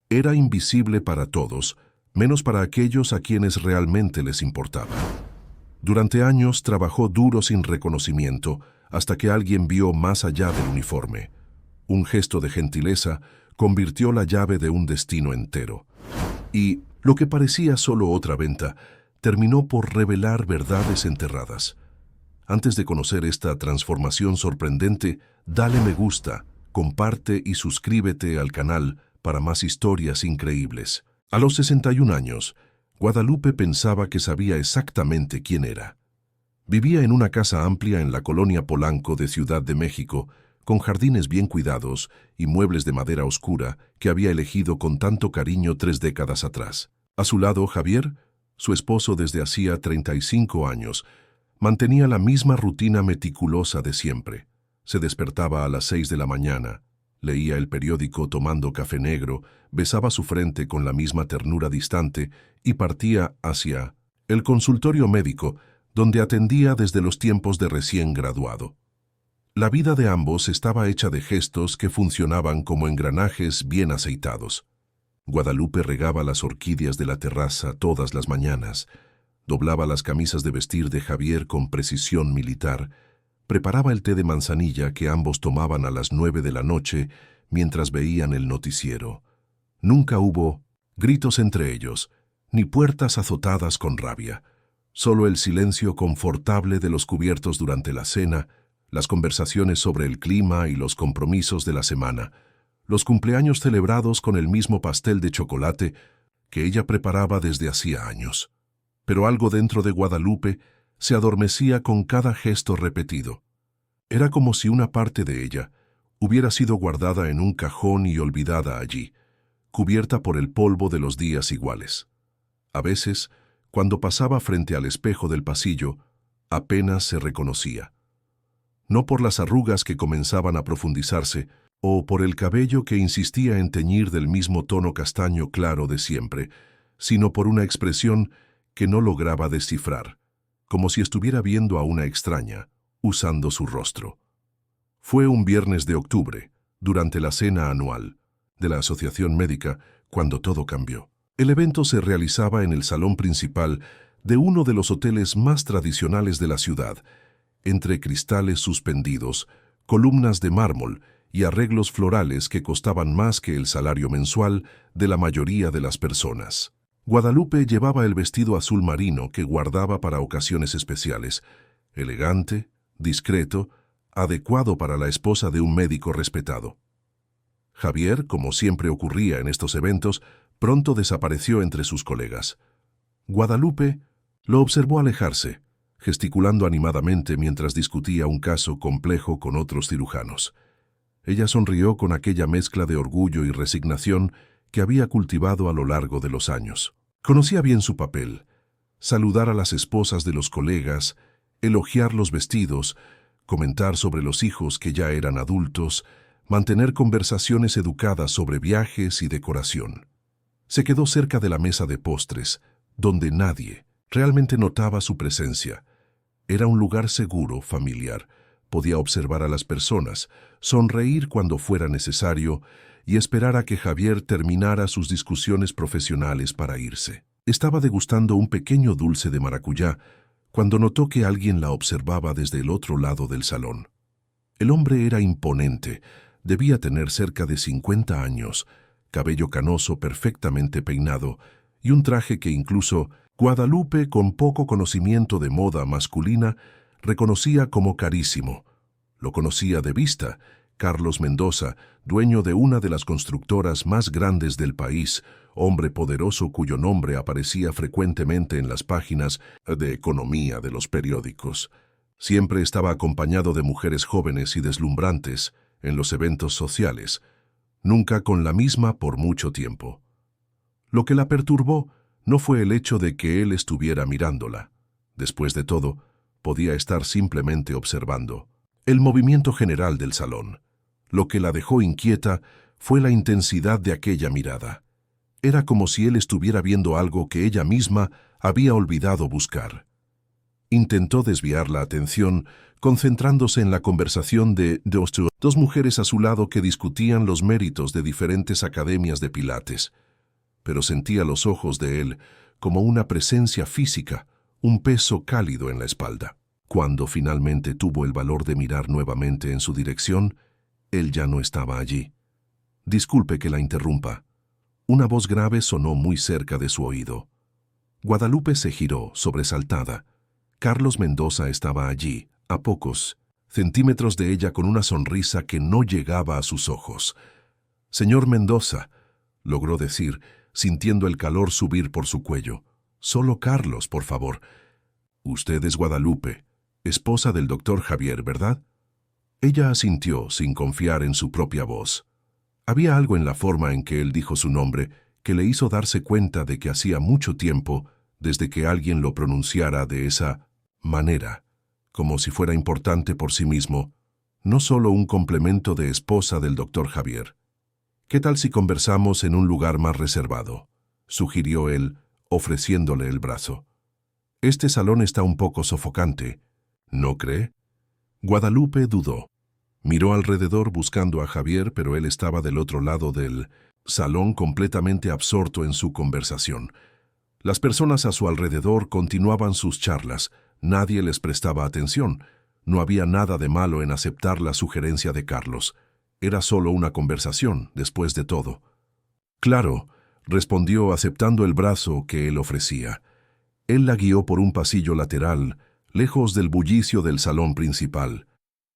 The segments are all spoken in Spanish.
Era invisible para todos, menos para aquellos a quienes realmente les importaba. Durante años trabajó duro sin reconocimiento, hasta que alguien vio más allá del uniforme. Un gesto de gentileza convirtió la llave de un destino entero. Y lo que parecía solo otra venta, terminó por revelar verdades enterradas. Antes de conocer esta transformación sorprendente, dale me gusta, comparte y suscríbete al canal para más historias increíbles. A los 61 años, Guadalupe pensaba que sabía exactamente quién era. Vivía en una casa amplia en la colonia Polanco de Ciudad de México, con jardines bien cuidados y muebles de madera oscura que había elegido con tanto cariño 3 décadas atrás. A su lado, Javier, su esposo desde hacía 35 años, mantenía la misma rutina meticulosa de siempre. Se despertaba a las 6 de la mañana, leía el periódico tomando café negro, besaba su frente con la misma ternura distante y partía hacia el consultorio médico, donde atendía desde los tiempos de recién graduado. La vida de ambos estaba hecha de gestos que funcionaban como engranajes bien aceitados. Guadalupe regaba las orquídeas de la terraza todas las mañanas, doblaba las camisas de vestir de Javier con precisión militar, preparaba el té de manzanilla que ambos tomaban a las 9 de la noche mientras veían el noticiero. Nunca hubo gritos entre ellos, ni puertas azotadas con rabia. Solo el silencio confortable de los cubiertos durante la cena, las conversaciones sobre el clima y los compromisos de la semana, los cumpleaños celebrados con el mismo pastel de chocolate que ella preparaba desde hacía años. Pero algo dentro de Guadalupe se adormecía con cada gesto repetido. Era como si una parte de ella hubiera sido guardada en un cajón y olvidada allí, cubierta por el polvo de los días iguales. A veces, cuando pasaba frente al espejo del pasillo, apenas se reconocía. No por las arrugas que comenzaban a profundizarse, o por el cabello que insistía en teñir del mismo tono castaño claro de siempre, sino por una expresión que no lograba descifrar, como si estuviera viendo a una extraña, usando su rostro. Fue un viernes de octubre, durante la cena anual de la Asociación Médica, cuando todo cambió. El evento se realizaba en el salón principal de uno de los hoteles más tradicionales de la ciudad, entre cristales suspendidos, columnas de mármol y arreglos florales que costaban más que el salario mensual de la mayoría de las personas. Guadalupe llevaba el vestido azul marino que guardaba para ocasiones especiales, elegante, discreto, adecuado para la esposa de un médico respetado. Javier, como siempre ocurría en estos eventos, pronto desapareció entre sus colegas. Guadalupe lo observó alejarse, gesticulando animadamente mientras discutía un caso complejo con otros cirujanos. Ella sonrió con aquella mezcla de orgullo y resignación que había cultivado a lo largo de los años. Conocía bien su papel: saludar a las esposas de los colegas, elogiar los vestidos, comentar sobre los hijos que ya eran adultos, mantener conversaciones educadas sobre viajes y decoración. Se quedó cerca de la mesa de postres, donde nadie realmente notaba su presencia. Era un lugar seguro, familiar. Podía observar a las personas, sonreír cuando fuera necesario y esperar a que Javier terminara sus discusiones profesionales para irse. Estaba degustando un pequeño dulce de maracuyá cuando notó que alguien la observaba desde el otro lado del salón. El hombre era imponente, debía tener cerca de 50 años, cabello canoso perfectamente peinado y un traje que incluso Guadalupe, con poco conocimiento de moda masculina, reconocía como carísimo. Lo conocía de vista: Carlos Mendoza, dueño de una de las constructoras más grandes del país, hombre poderoso cuyo nombre aparecía frecuentemente en las páginas de economía de los periódicos. Siempre estaba acompañado de mujeres jóvenes y deslumbrantes en los eventos sociales, nunca con la misma por mucho tiempo. Lo que la perturbó no fue el hecho de que él estuviera mirándola. Después de todo, podía estar simplemente observando el movimiento general del salón. Lo que la dejó inquieta fue la intensidad de aquella mirada. Era como si él estuviera viendo algo que ella misma había olvidado buscar. Intentó desviar la atención concentrándose en la conversación de dos mujeres a su lado que discutían los méritos de diferentes academias de Pilates. Pero sentía los ojos de él como una presencia física, un peso cálido en la espalda. Cuando finalmente tuvo el valor de mirar nuevamente en su dirección, él ya no estaba allí. «Disculpe que la interrumpa». Una voz grave sonó muy cerca de su oído. Guadalupe se giró, sobresaltada. Carlos Mendoza estaba allí, a pocos centímetros de ella, con una sonrisa que no llegaba a sus ojos. «Señor Mendoza», logró decir, sintiendo el calor subir por su cuello. «Solo Carlos, por favor». «Usted es Guadalupe, esposa del doctor Javier, ¿verdad?». Ella asintió sin confiar en su propia voz. Había algo en la forma en que él dijo su nombre que le hizo darse cuenta de que hacía mucho tiempo desde que alguien lo pronunciara de esa manera, como si fuera importante por sí mismo, no solo un complemento de esposa del doctor Javier. «¿Qué tal si conversamos en un lugar más reservado?», sugirió él, ofreciéndole el brazo. «Este salón está un poco sofocante, ¿no cree?». Guadalupe dudó. Miró alrededor buscando a Javier, pero él estaba del otro lado del salón, completamente absorto en su conversación. Las personas a su alrededor continuaban sus charlas. Nadie les prestaba atención. No había nada de malo en aceptar la sugerencia de Carlos. Era solo una conversación, después de todo. «Claro», respondió aceptando el brazo que él ofrecía. Él la guió por un pasillo lateral, lejos del bullicio del salón principal.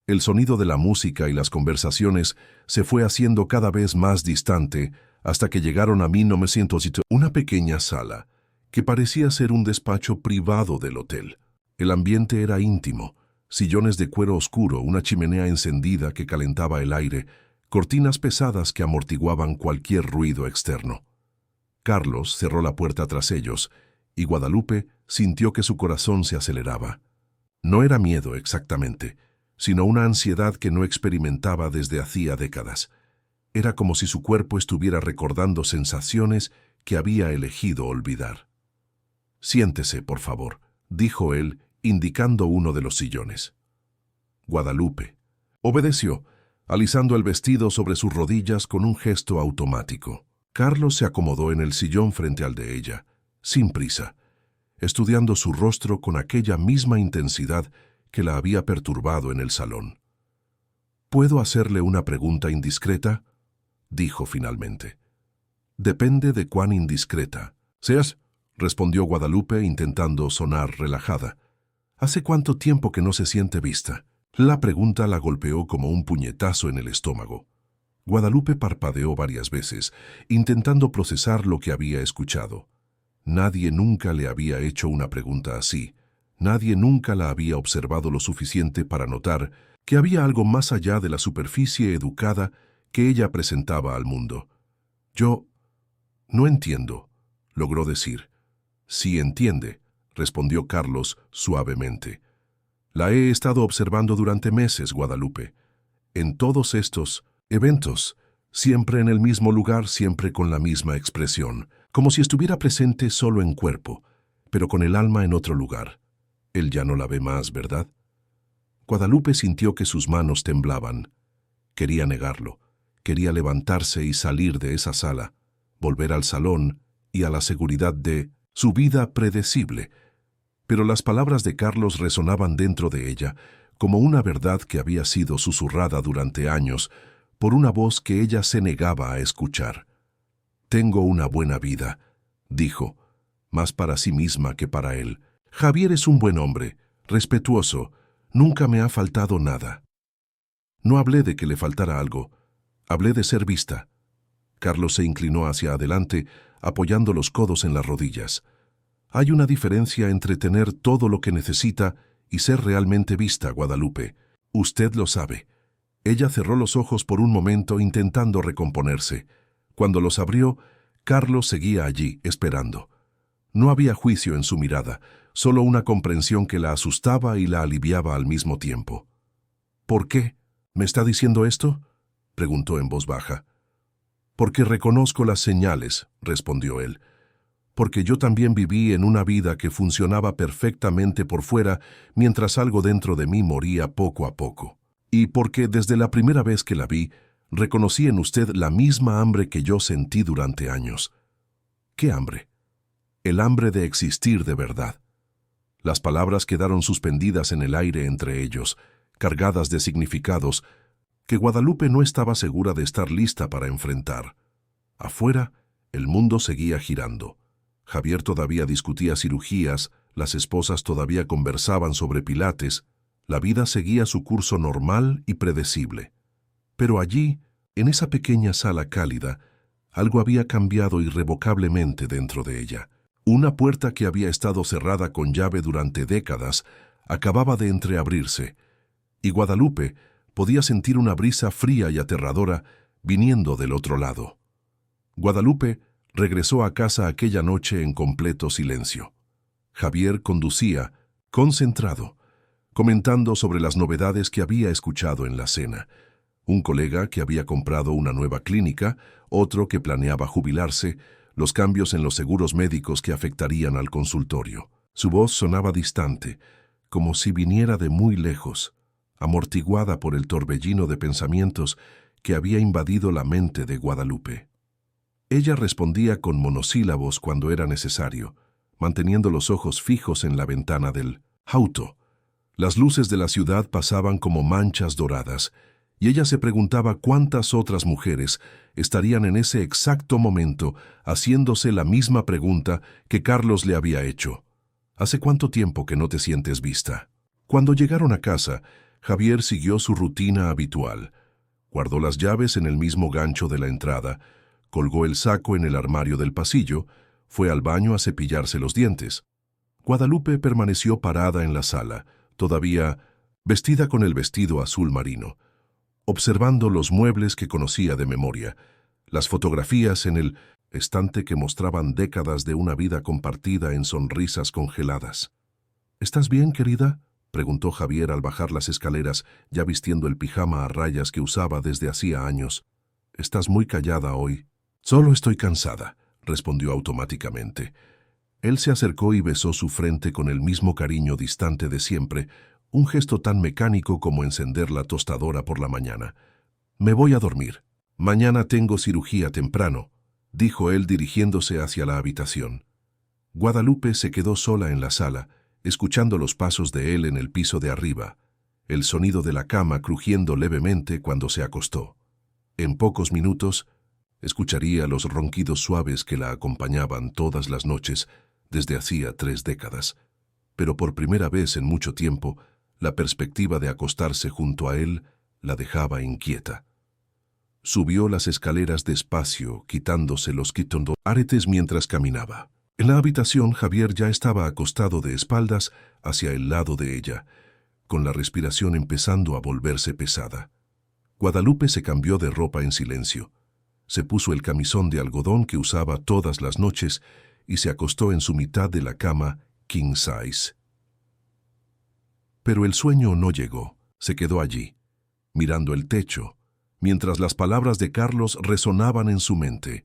El sonido de la música y las conversaciones se fue haciendo cada vez más distante hasta que llegaron a 1900, una pequeña sala, que parecía ser un despacho privado del hotel. El ambiente era íntimo, sillones de cuero oscuro, una chimenea encendida que calentaba el aire, cortinas pesadas que amortiguaban cualquier ruido externo. Carlos cerró la puerta tras ellos, y Guadalupe sintió que su corazón se aceleraba. No era miedo exactamente, sino una ansiedad que no experimentaba desde hacía décadas. Era como si su cuerpo estuviera recordando sensaciones que había elegido olvidar. «Siéntese, por favor», dijo él, indicando uno de los sillones. Guadalupe obedeció, alisando el vestido sobre sus rodillas con un gesto automático. Carlos se acomodó en el sillón frente al de ella, sin prisa, estudiando su rostro con aquella misma intensidad que la había perturbado en el salón. «¿Puedo hacerle una pregunta indiscreta?», dijo finalmente. «Depende de cuán indiscreta seas», respondió Guadalupe intentando sonar relajada. «¿Hace cuánto tiempo que no se siente vista?». La pregunta la golpeó como un puñetazo en el estómago. Guadalupe parpadeó varias veces, intentando procesar lo que había escuchado. Nadie nunca le había hecho una pregunta así. Nadie nunca la había observado lo suficiente para notar que había algo más allá de la superficie educada que ella presentaba al mundo. «Yo no entiendo», logró decir. «Sí entiende», respondió Carlos suavemente. «La he estado observando durante meses, Guadalupe. En todos estos eventos, siempre en el mismo lugar, siempre con la misma expresión, como si estuviera presente solo en cuerpo, pero con el alma en otro lugar. Él ya no la ve más, ¿verdad?». Guadalupe sintió que sus manos temblaban. Quería negarlo. Quería levantarse y salir de esa sala, volver al salón y a la seguridad de su vida predecible. Pero las palabras de Carlos resonaban dentro de ella como una verdad que había sido susurrada durante años por una voz que ella se negaba a escuchar. «Tengo una buena vida», dijo, más para sí misma que para él. «Javier es un buen hombre, respetuoso, nunca me ha faltado nada». No hablé de que le faltara algo, hablé de ser vista. Carlos se inclinó hacia adelante, apoyando los codos en las rodillas. «Hay una diferencia entre tener todo lo que necesita y ser realmente vista, Guadalupe. Usted lo sabe». Ella cerró los ojos por un momento intentando recomponerse. Cuando los abrió, Carlos seguía allí, esperando. No había juicio en su mirada, solo una comprensión que la asustaba y la aliviaba al mismo tiempo. «¿Por qué? ¿Me está diciendo esto?», preguntó en voz baja. «Porque reconozco las señales», respondió él. porque yo también viví en una vida que funcionaba perfectamente por fuera, mientras algo dentro de mí moría poco a poco. Y porque desde la primera vez que la vi, reconocí en usted la misma hambre que yo sentí durante años. ¿Qué hambre? El hambre de existir de verdad. Las palabras quedaron suspendidas en el aire entre ellos, cargadas de significados que Guadalupe no estaba segura de estar lista para enfrentar. Afuera, el mundo seguía girando. Javier todavía discutía cirugías, las esposas todavía conversaban sobre pilates, la vida seguía su curso normal y predecible. Pero allí, en esa pequeña sala cálida, algo había cambiado irrevocablemente dentro de ella. Una puerta que había estado cerrada con llave durante décadas acababa de entreabrirse, y Guadalupe podía sentir una brisa fría y aterradora viniendo del otro lado. Guadalupe regresó a casa aquella noche en completo silencio. Javier conducía, concentrado, comentando sobre las novedades que había escuchado en la cena. Un colega que había comprado una nueva clínica, otro que planeaba jubilarse, los cambios en los seguros médicos que afectarían al consultorio. Su voz sonaba distante, como si viniera de muy lejos, amortiguada por el torbellino de pensamientos que había invadido la mente de Guadalupe. Ella respondía con monosílabos cuando era necesario, manteniendo los ojos fijos en la ventana del auto. Las luces de la ciudad pasaban como manchas doradas, y ella se preguntaba cuántas otras mujeres estarían en ese exacto momento haciéndose la misma pregunta que Carlos le había hecho. ¿Hace cuánto tiempo que no te sientes vista? Cuando llegaron a casa, Javier siguió su rutina habitual. Guardó las llaves en el mismo gancho de la entrada, colgó el saco en el armario del pasillo, fue al baño a cepillarse los dientes. Guadalupe permaneció parada en la sala, todavía vestida con el vestido azul marino, observando los muebles que conocía de memoria, las fotografías en el estante que mostraban décadas de una vida compartida en sonrisas congeladas. ¿Estás bien, querida?, preguntó Javier al bajar las escaleras, ya vistiendo el pijama a rayas que usaba desde hacía años. «Estás muy callada hoy». «Solo estoy cansada», respondió automáticamente. Él se acercó y besó su frente con el mismo cariño distante de siempre, un gesto tan mecánico como encender la tostadora por la mañana. «Me voy a dormir. Mañana tengo cirugía temprano», dijo él dirigiéndose hacia la habitación. Guadalupe se quedó sola en la sala, escuchando los pasos de él en el piso de arriba, el sonido de la cama crujiendo levemente cuando se acostó. En pocos minutos, escucharía los ronquidos suaves que la acompañaban todas las noches desde hacía 3 décadas. Pero por primera vez en mucho tiempo, la perspectiva de acostarse junto a él la dejaba inquieta. Subió las escaleras despacio, quitándose los aretes mientras caminaba. En la habitación, Javier ya estaba acostado de espaldas hacia el lado de ella, con la respiración empezando a volverse pesada. Guadalupe se cambió de ropa en silencio. Se puso el camisón de algodón que usaba todas las noches y se acostó en su mitad de la cama king size. Pero el sueño no llegó. Se quedó allí, mirando el techo, mientras las palabras de Carlos resonaban en su mente.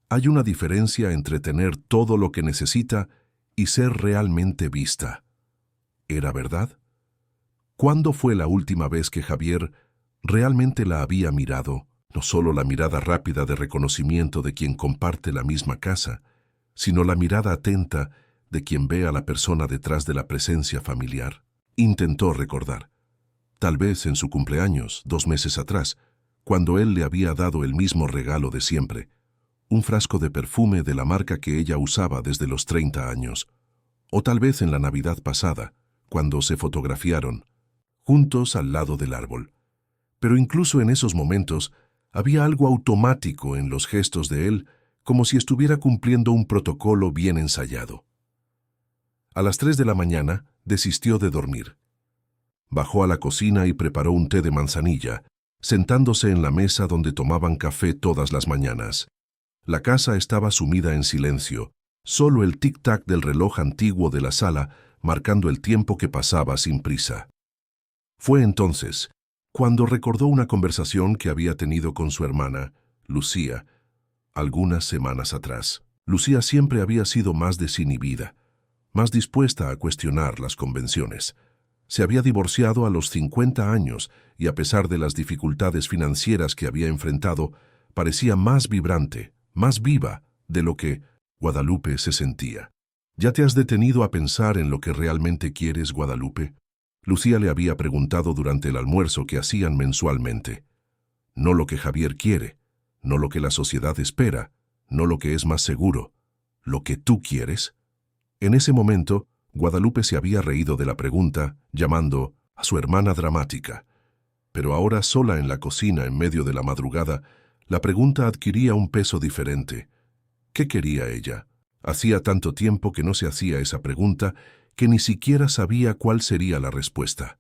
Hay una diferencia entre tener todo lo que necesita y ser realmente vista. ¿Era verdad? ¿Cuándo fue la última vez que Javier realmente la había mirado? No solo la mirada rápida de reconocimiento de quien comparte la misma casa, sino la mirada atenta de quien ve a la persona detrás de la presencia familiar. Intentó recordar. Tal vez en su cumpleaños, 2 meses atrás, cuando él le había dado el mismo regalo de siempre, un frasco de perfume de la marca que ella usaba desde los 30 años. O tal vez en la Navidad pasada, cuando se fotografiaron, juntos al lado del árbol. Pero incluso en esos momentos, había algo automático en los gestos de él, como si estuviera cumpliendo un protocolo bien ensayado. A las 3 de la mañana, desistió de dormir. Bajó a la cocina y preparó un té de manzanilla, sentándose en la mesa donde tomaban café todas las mañanas. La casa estaba sumida en silencio, solo el tic-tac del reloj antiguo de la sala marcando el tiempo que pasaba sin prisa. Fue entonces cuando recordó una conversación que había tenido con su hermana, Lucía, algunas semanas atrás. Lucía siempre había sido más desinhibida, más dispuesta a cuestionar las convenciones. Se había divorciado a los 50 años y a pesar de las dificultades financieras que había enfrentado, parecía más vibrante, más viva de lo que Guadalupe se sentía. ¿Ya te has detenido a pensar en lo que realmente quieres, Guadalupe? Lucía le había preguntado durante el almuerzo que hacían mensualmente. No lo que Javier quiere, no lo que la sociedad espera, no lo que es más seguro, lo que tú quieres. En ese momento, Guadalupe se había reído de la pregunta, llamando a su hermana dramática. Pero ahora, sola en la cocina en medio de la madrugada, la pregunta adquiría un peso diferente. ¿Qué quería ella? Hacía tanto tiempo que no se hacía esa pregunta que ni siquiera sabía cuál sería la respuesta.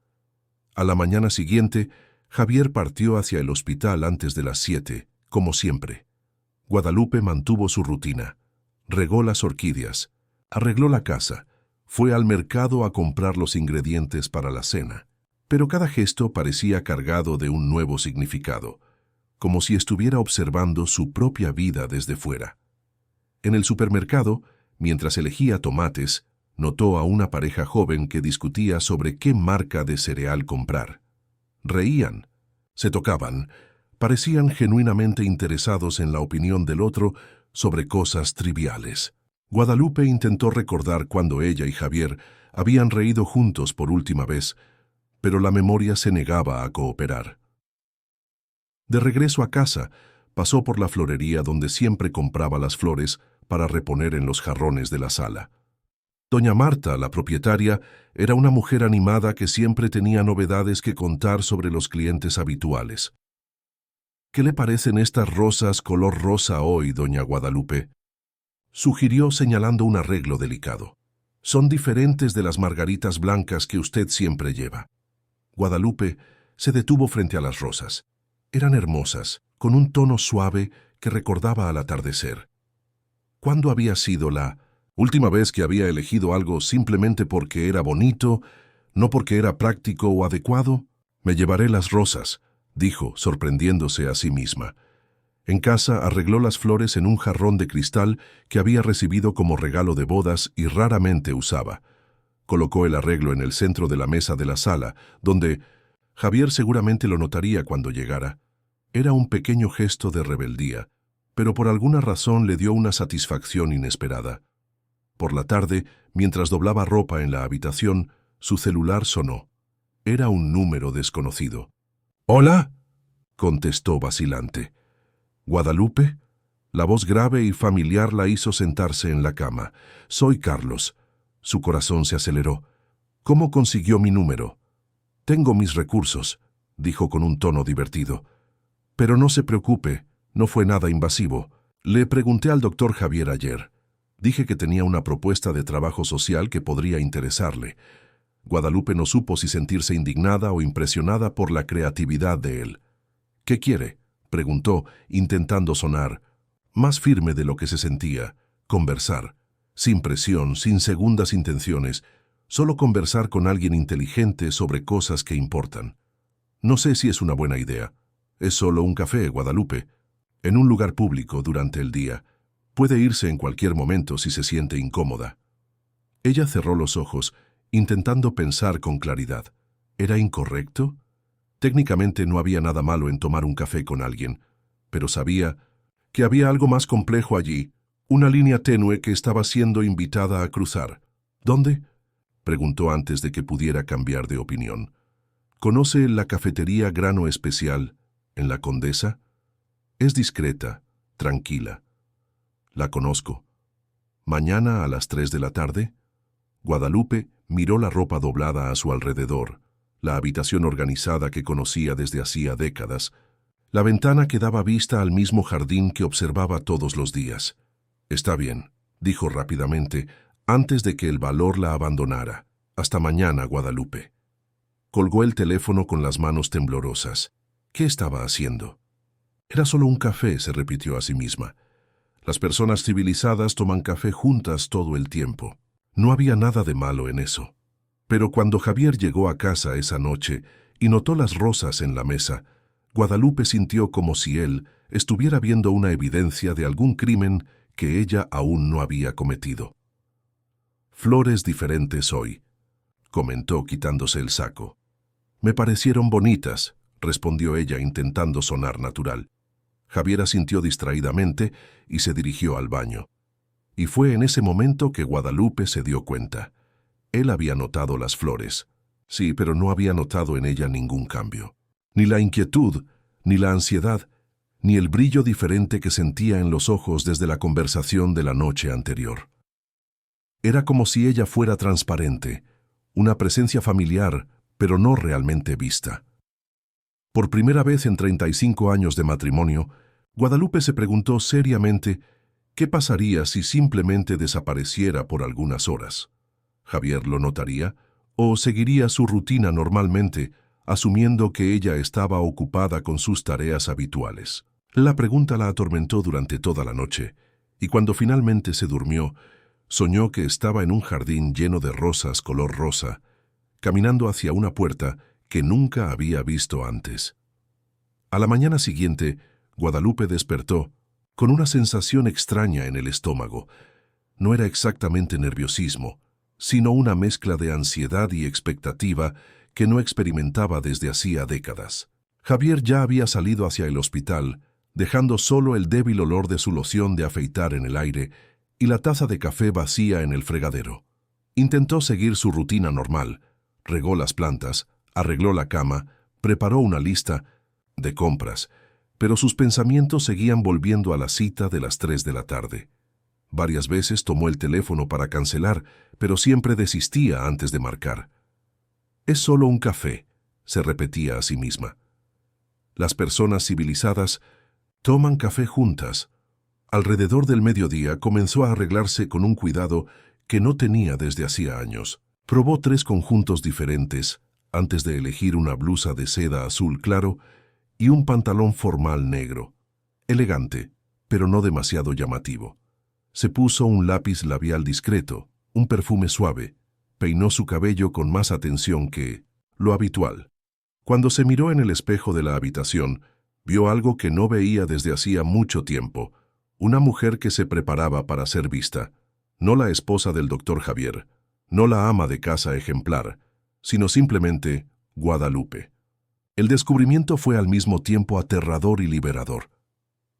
A la mañana siguiente, Javier partió hacia el hospital antes de las 7, como siempre. Guadalupe mantuvo su rutina. Regó las orquídeas, arregló la casa, fue al mercado a comprar los ingredientes para la cena. Pero cada gesto parecía cargado de un nuevo significado, como si estuviera observando su propia vida desde fuera. En el supermercado, mientras elegía tomates, notó a una pareja joven que discutía sobre qué marca de cereal comprar. Reían, se tocaban, parecían genuinamente interesados en la opinión del otro sobre cosas triviales. Guadalupe intentó recordar cuando ella y Javier habían reído juntos por última vez, pero la memoria se negaba a cooperar. De regreso a casa, pasó por la florería donde siempre compraba las flores para reponer en los jarrones de la sala. Doña Marta, la propietaria, era una mujer animada que siempre tenía novedades que contar sobre los clientes habituales. «¿Qué le parecen estas rosas color rosa hoy, doña Guadalupe?», sugirió señalando un arreglo delicado. «Son diferentes de las margaritas blancas que usted siempre lleva». Guadalupe se detuvo frente a las rosas. Eran hermosas, con un tono suave que recordaba al atardecer. ¿Cuándo había sido la última vez que había elegido algo simplemente porque era bonito, no porque era práctico o adecuado? «Me llevaré las rosas», dijo, sorprendiéndose a sí misma. En casa arregló las flores en un jarrón de cristal que había recibido como regalo de bodas y raramente usaba. Colocó el arreglo en el centro de la mesa de la sala, donde Javier seguramente lo notaría cuando llegara. Era un pequeño gesto de rebeldía, pero por alguna razón le dio una satisfacción inesperada. Por la tarde, mientras doblaba ropa en la habitación, su celular sonó. Era un número desconocido. «¿Hola?», contestó vacilante. «¿Guadalupe?». La voz grave y familiar la hizo sentarse en la cama. «Soy Carlos». Su corazón se aceleró. «¿Cómo consiguió mi número?». «Tengo mis recursos», dijo con un tono divertido. «Pero no se preocupe, no fue nada invasivo. Le pregunté al doctor Javier ayer. Dije que tenía una propuesta de trabajo social que podría interesarle». Guadalupe no supo si sentirse indignada o impresionada por la creatividad de él. «¿Qué quiere?», preguntó, intentando sonar más firme de lo que se sentía. Conversar, sin presión, sin segundas intenciones, solo conversar con alguien inteligente sobre cosas que importan. «No sé si es una buena idea. Es solo un café, Guadalupe, en un lugar público durante el día. Puede irse en cualquier momento si se siente incómoda». Ella cerró los ojos, intentando pensar con claridad. ¿Era incorrecto? Técnicamente no había nada malo en tomar un café con alguien, pero sabía que había algo más complejo allí, una línea tenue que estaba siendo invitada a cruzar. «¿Dónde?», preguntó antes de que pudiera cambiar de opinión. «¿Conoce la cafetería Grano Especial en La Condesa? Es discreta, tranquila». «La conozco». «¿Mañana a las 3 de la tarde?» Guadalupe miró la ropa doblada a su alrededor, la habitación organizada que conocía desde hacía décadas, la ventana que daba vista al mismo jardín que observaba todos los días. «Está bien», dijo rápidamente, antes de que el valor la abandonara. «Hasta mañana, Guadalupe». Colgó el teléfono con las manos temblorosas. ¿Qué estaba haciendo? «Era solo un café», se repitió a sí misma. «Las personas civilizadas toman café juntas todo el tiempo». No había nada de malo en eso. Pero cuando Javier llegó a casa esa noche y notó las rosas en la mesa, Guadalupe sintió como si él estuviera viendo una evidencia de algún crimen que ella aún no había cometido. «Flores diferentes hoy», comentó quitándose el saco. «Me parecieron bonitas», respondió ella intentando sonar natural. Javier asintió distraídamente y se dirigió al baño. Y fue en ese momento que Guadalupe se dio cuenta. Él había notado las flores. Sí, pero no había notado en ella ningún cambio. Ni la inquietud, ni la ansiedad, ni el brillo diferente que sentía en los ojos desde la conversación de la noche anterior. Era como si ella fuera transparente, una presencia familiar, pero no realmente vista. Por primera vez en 35 años de matrimonio, Guadalupe se preguntó seriamente qué pasaría si simplemente desapareciera por algunas horas. ¿Javier lo notaría o seguiría su rutina normalmente, asumiendo que ella estaba ocupada con sus tareas habituales? La pregunta la atormentó durante toda la noche, y cuando finalmente se durmió, soñó que estaba en un jardín lleno de rosas color rosa, caminando hacia una puerta que nunca había visto antes. A la mañana siguiente, Guadalupe despertó con una sensación extraña en el estómago. No era exactamente nerviosismo, sino una mezcla de ansiedad y expectativa que no experimentaba desde hacía décadas. Javier ya había salido hacia el hospital, dejando solo el débil olor de su loción de afeitar en el aire y la taza de café vacía en el fregadero. Intentó seguir su rutina normal, regó las plantas, arregló la cama, preparó una lista de compras, pero sus pensamientos seguían volviendo a la cita de las 3 de la tarde. Varias veces tomó el teléfono para cancelar, pero siempre desistía antes de marcar. «Es solo un café», se repetía a sí misma. Las personas civilizadas toman café juntas. Alrededor del mediodía comenzó a arreglarse con un cuidado que no tenía desde hacía años. Probó 3 conjuntos diferentes antes de elegir una blusa de seda azul claro y un pantalón formal negro. Elegante, pero no demasiado llamativo. Se puso un lápiz labial discreto, un perfume suave, peinó su cabello con más atención que lo habitual. Cuando se miró en el espejo de la habitación, vio algo que no veía desde hacía mucho tiempo, una mujer que se preparaba para ser vista, no la esposa del doctor Javier, no la ama de casa ejemplar, sino simplemente Guadalupe. El descubrimiento fue al mismo tiempo aterrador y liberador.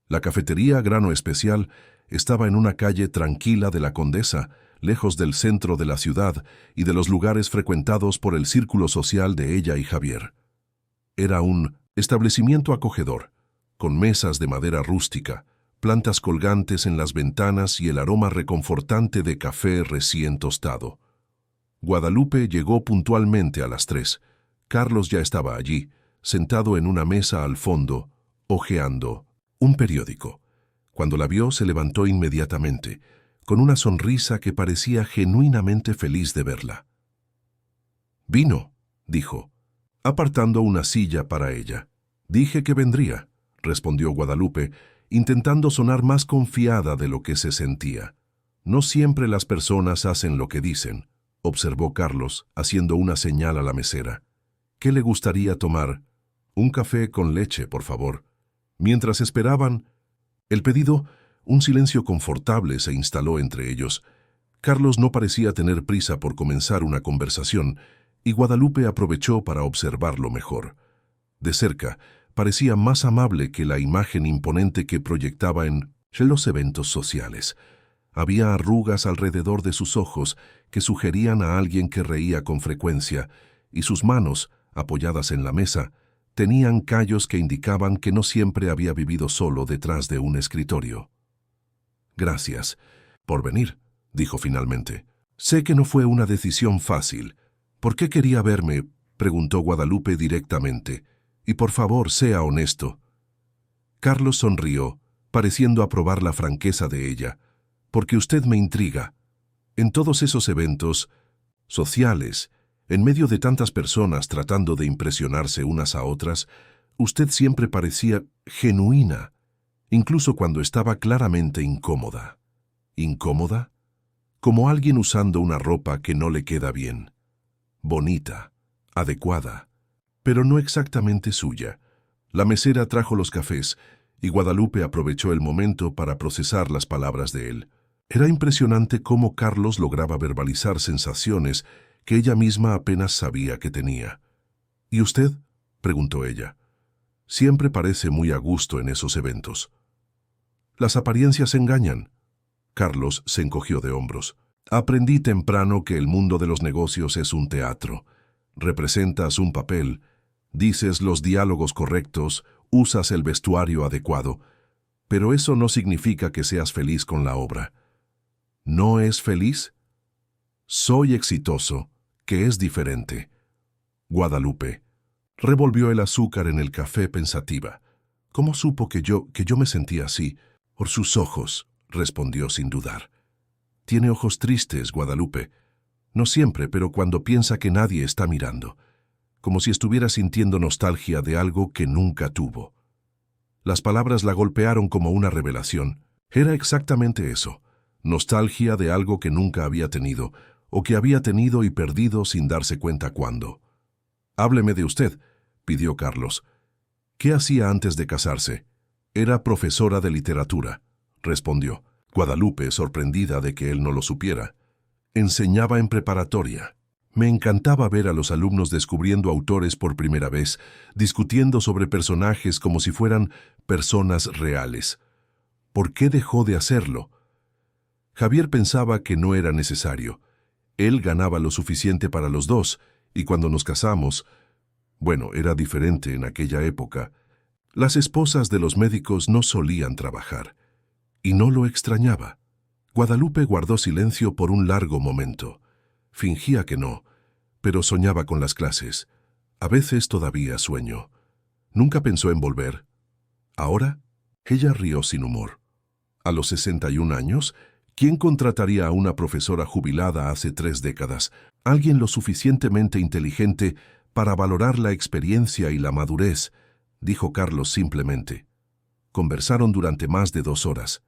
La cafetería Grano Especial estaba en una calle tranquila de la Condesa, lejos del centro de la ciudad y de los lugares frecuentados por el círculo social de ella y Javier. Era un establecimiento acogedor, con mesas de madera rústica, plantas colgantes en las ventanas y el aroma reconfortante de café recién tostado. Guadalupe llegó puntualmente a las 3. Carlos ya estaba allí, sentado en una mesa al fondo, hojeando un periódico. Cuando la vio, se levantó inmediatamente, con una sonrisa que parecía genuinamente feliz de verla. «Vino», dijo, apartando una silla para ella. «Dije que vendría», respondió Guadalupe, intentando sonar más confiada de lo que se sentía. «No siempre las personas hacen lo que dicen», observó Carlos, haciendo una señal a la mesera. «¿Qué le gustaría tomar?» «Un café con leche, por favor». Mientras esperaban el pedido, un silencio confortable se instaló entre ellos. Carlos no parecía tener prisa por comenzar una conversación, y Guadalupe aprovechó para observarlo mejor. De cerca, parecía más amable que la imagen imponente que proyectaba en los eventos sociales. Había arrugas alrededor de sus ojos que sugerían a alguien que reía con frecuencia, y sus manos, apoyadas en la mesa, tenían callos que indicaban que no siempre había vivido solo detrás de un escritorio. «Gracias por venir», dijo finalmente. «Sé que no fue una decisión fácil. ¿Por qué quería verme?», preguntó Guadalupe directamente. «Y por favor, sea honesto». Carlos sonrió, pareciendo aprobar la franqueza de ella. «Porque usted me intriga. En todos esos eventos sociales, en medio de tantas personas tratando de impresionarse unas a otras, usted siempre parecía genuina, incluso cuando estaba claramente incómoda». ¿Incómoda? Como alguien usando una ropa que no le queda bien. Bonita, adecuada, pero no exactamente suya. La mesera trajo los cafés, y Guadalupe aprovechó el momento para procesar las palabras de él. Era impresionante cómo Carlos lograba verbalizar sensaciones que ella misma apenas sabía que tenía. ¿Y usted?, preguntó ella. Siempre parece muy a gusto en esos eventos. Las apariencias engañan. Carlos se encogió de hombros. Aprendí temprano que el mundo de los negocios es un teatro. Representas un papel, dices los diálogos correctos, usas el vestuario adecuado, pero eso no significa que seas feliz con la obra. ¿No es feliz? Soy exitoso, que es diferente. Guadalupe revolvió el azúcar en el café pensativa. ¿Cómo supo que yo me sentía así? Por sus ojos, respondió sin dudar. Tiene ojos tristes, Guadalupe. No siempre, pero cuando piensa que nadie está mirando. Como si estuviera sintiendo nostalgia de algo que nunca tuvo. Las palabras la golpearon como una revelación. Era exactamente eso. Nostalgia de algo que nunca había tenido, o que había tenido y perdido sin darse cuenta cuándo. Hábleme de usted, pidió Carlos. ¿Qué hacía antes de casarse? Era profesora de literatura, respondió. Guadalupe, sorprendida de que él no lo supiera. Enseñaba en preparatoria. Me encantaba ver a los alumnos descubriendo autores por primera vez, discutiendo sobre personajes como si fueran personas reales. ¿Por qué dejó de hacerlo? Javier pensaba que no era necesario. Él ganaba lo suficiente para los dos, y cuando nos casamos, bueno, era diferente en aquella época. Las esposas de los médicos no solían trabajar, y no lo extrañaba. Guadalupe guardó silencio por un largo momento. Fingía que no, pero soñaba con las clases. A veces todavía sueño. ¿Nunca pensó en volver? ¿Ahora? Ella rió sin humor. A los 61 años, ¿quién contrataría a una profesora jubilada hace 3 décadas? Alguien lo suficientemente inteligente para valorar la experiencia y la madurez, dijo Carlos simplemente. Conversaron durante más de 2 horas.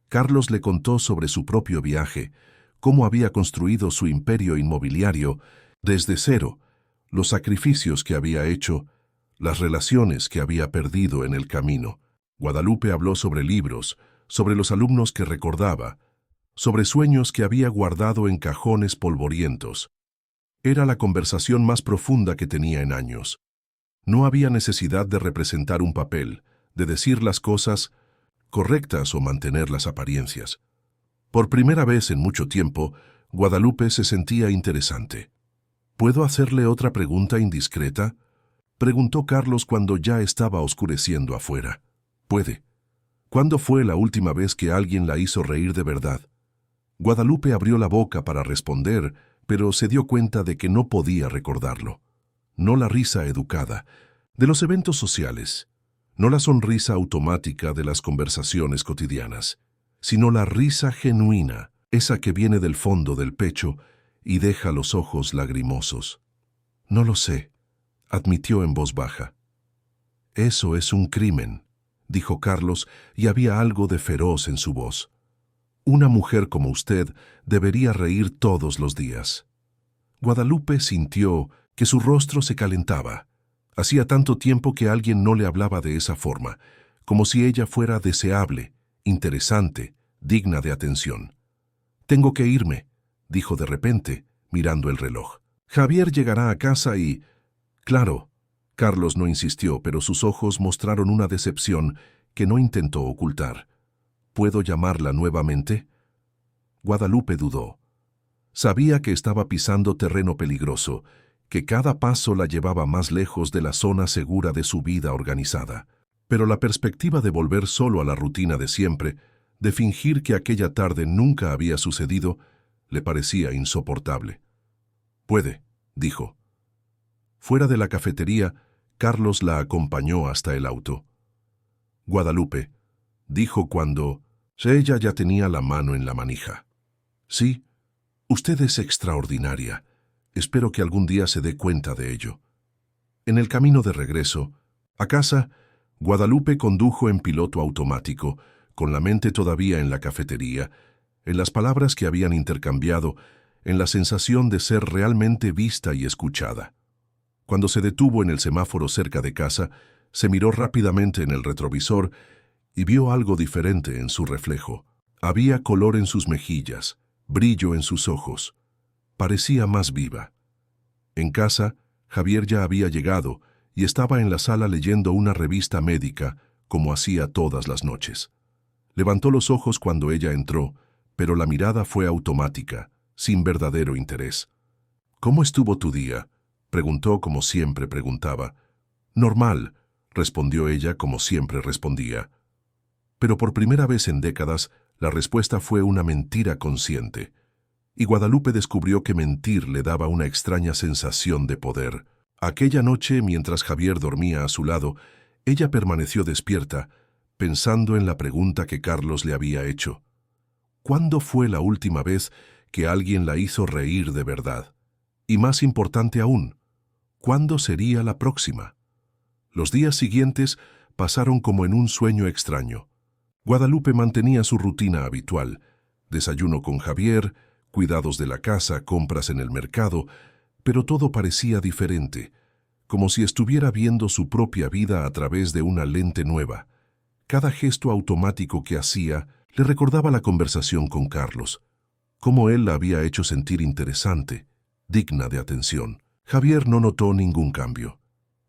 Carlos le contó sobre su propio viaje, cómo había construido su imperio inmobiliario desde cero, los sacrificios que había hecho, las relaciones que había perdido en el camino. Guadalupe habló sobre libros, sobre los alumnos que recordaba, sobre sueños que había guardado en cajones polvorientos. Era la conversación más profunda que tenía en años. No había necesidad de representar un papel, de decir las cosas correctas o mantener las apariencias. Por primera vez en mucho tiempo, Guadalupe se sentía interesante. ¿Puedo hacerle otra pregunta indiscreta?, preguntó Carlos cuando ya estaba oscureciendo afuera. Puede. ¿Cuándo fue la última vez que alguien la hizo reír de verdad? Guadalupe abrió la boca para responder, pero se dio cuenta de que no podía recordarlo. No la risa educada, de los eventos sociales, no la sonrisa automática de las conversaciones cotidianas, sino la risa genuina, esa que viene del fondo del pecho y deja los ojos lagrimosos. No lo sé, admitió en voz baja. Eso es un crimen, dijo Carlos, y había algo de feroz en su voz. Una mujer como usted debería reír todos los días. Guadalupe sintió que su rostro se calentaba. Hacía tanto tiempo que alguien no le hablaba de esa forma, como si ella fuera deseable, interesante, digna de atención. Tengo que irme, dijo de repente, mirando el reloj. Javier llegará a casa y... Claro. Carlos no insistió, pero sus ojos mostraron una decepción que no intentó ocultar. ¿Puedo llamarla nuevamente? Guadalupe dudó. Sabía que estaba pisando terreno peligroso, que cada paso la llevaba más lejos de la zona segura de su vida organizada. Pero la perspectiva de volver solo a la rutina de siempre, de fingir que aquella tarde nunca había sucedido, le parecía insoportable. Puede, dijo. Fuera de la cafetería, Carlos la acompañó hasta el auto. Guadalupe, dijo cuando ella ya tenía la mano en la manija. Sí, usted es extraordinaria. Espero que algún día se dé cuenta de ello. En el camino de regreso, a casa, Guadalupe condujo en piloto automático, con la mente todavía en la cafetería, en las palabras que habían intercambiado, en la sensación de ser realmente vista y escuchada. Cuando se detuvo en el semáforo cerca de casa, se miró rápidamente en el retrovisor y vio algo diferente en su reflejo. Había color en sus mejillas, brillo en sus ojos. Parecía más viva. En casa, Javier ya había llegado y estaba en la sala leyendo una revista médica, como hacía todas las noches. Levantó los ojos cuando ella entró, pero la mirada fue automática, sin verdadero interés. «¿Cómo estuvo tu día?», preguntó como siempre preguntaba. «Normal», respondió ella como siempre respondía. Pero por primera vez en décadas, la respuesta fue una mentira consciente. Y Guadalupe descubrió que mentir le daba una extraña sensación de poder. Aquella noche, mientras Javier dormía a su lado, ella permaneció despierta, pensando en la pregunta que Carlos le había hecho. ¿Cuándo fue la última vez que alguien la hizo reír de verdad? Y más importante aún, ¿cuándo sería la próxima? Los días siguientes pasaron como en un sueño extraño. Guadalupe mantenía su rutina habitual: desayuno con Javier, cuidados de la casa, compras en el mercado, pero todo parecía diferente, como si estuviera viendo su propia vida a través de una lente nueva. Cada gesto automático que hacía le recordaba la conversación con Carlos, cómo él la había hecho sentir interesante, digna de atención. Javier no notó ningún cambio.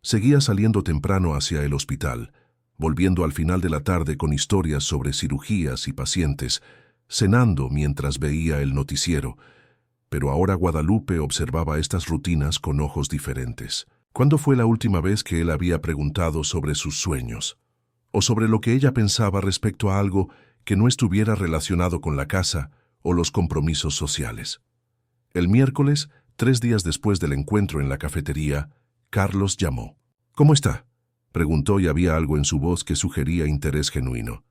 Seguía saliendo temprano hacia el hospital, volviendo al final de la tarde con historias sobre cirugías y pacientes, cenando mientras veía el noticiero. Pero ahora Guadalupe observaba estas rutinas con ojos diferentes. ¿Cuándo fue la última vez que él había preguntado sobre sus sueños? ¿O sobre lo que ella pensaba respecto a algo que no estuviera relacionado con la casa o los compromisos sociales? El miércoles, 3 días después del encuentro en la cafetería, Carlos llamó. «¿Cómo está?», preguntó, y había algo en su voz que sugería interés genuino.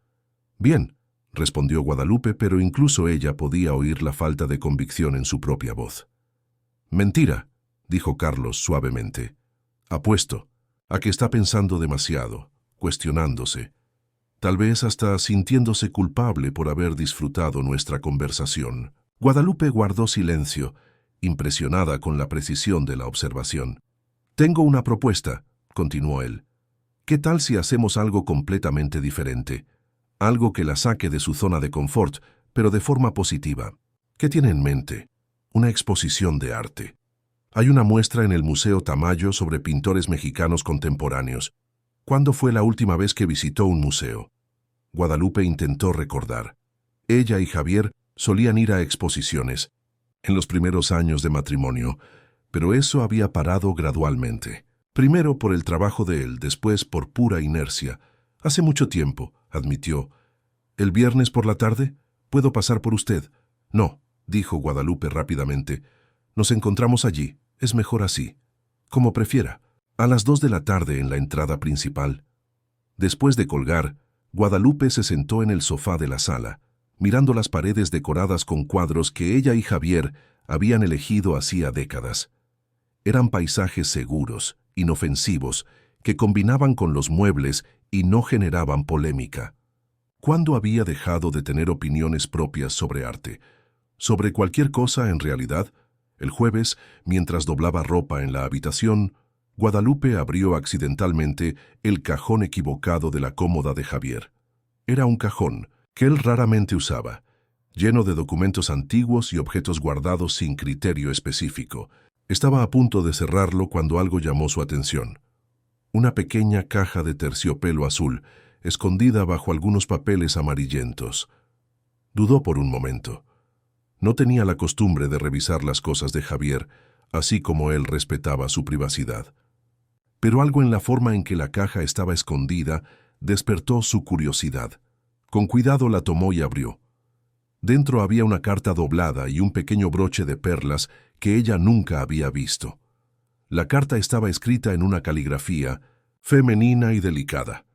«Bien», respondió Guadalupe, pero incluso ella podía oír la falta de convicción en su propia voz. «Mentira», dijo Carlos suavemente. «Apuesto a que está pensando demasiado, cuestionándose, tal vez hasta sintiéndose culpable por haber disfrutado nuestra conversación». Guadalupe guardó silencio, impresionada con la precisión de la observación. «Tengo una propuesta», continuó él. «¿Qué tal si hacemos algo completamente diferente? Algo que la saque de su zona de confort, pero de forma positiva. ¿Qué tiene en mente? Una exposición de arte. Hay una muestra en el Museo Tamayo sobre pintores mexicanos contemporáneos. ¿Cuándo fue la última vez que visitó un museo?». Guadalupe intentó recordar. Ella y Javier solían ir a exposiciones en los primeros años de matrimonio, pero eso había parado gradualmente. Primero por el trabajo de él, después por pura inercia. «Hace mucho tiempo», admitió. «¿El viernes por la tarde? ¿Puedo pasar por usted?». «No», dijo Guadalupe rápidamente. «Nos encontramos allí. Es mejor así. Como prefiera. A las 2 de la tarde en la entrada principal». Después de colgar, Guadalupe se sentó en el sofá de la sala, mirando las paredes decoradas con cuadros que ella y Javier habían elegido hacía décadas. Eran paisajes seguros, inofensivos, que combinaban con los muebles y no generaban polémica. ¿Cuándo había dejado de tener opiniones propias sobre arte? Sobre cualquier cosa en realidad. El jueves, mientras doblaba ropa en la habitación, Guadalupe abrió accidentalmente el cajón equivocado de la cómoda de Javier. Era un cajón que él raramente usaba, lleno de documentos antiguos y objetos guardados sin criterio específico. Estaba a punto de cerrarlo cuando algo llamó su atención. Una pequeña caja de terciopelo azul, escondida bajo algunos papeles amarillentos. Dudó por un momento. No tenía la costumbre de revisar las cosas de Javier, así como él respetaba su privacidad. Pero algo en la forma en que la caja estaba escondida despertó su curiosidad. Con cuidado la tomó y abrió. Dentro había una carta doblada y un pequeño broche de perlas que ella nunca había visto. La carta estaba escrita en una caligrafía femenina y delicada,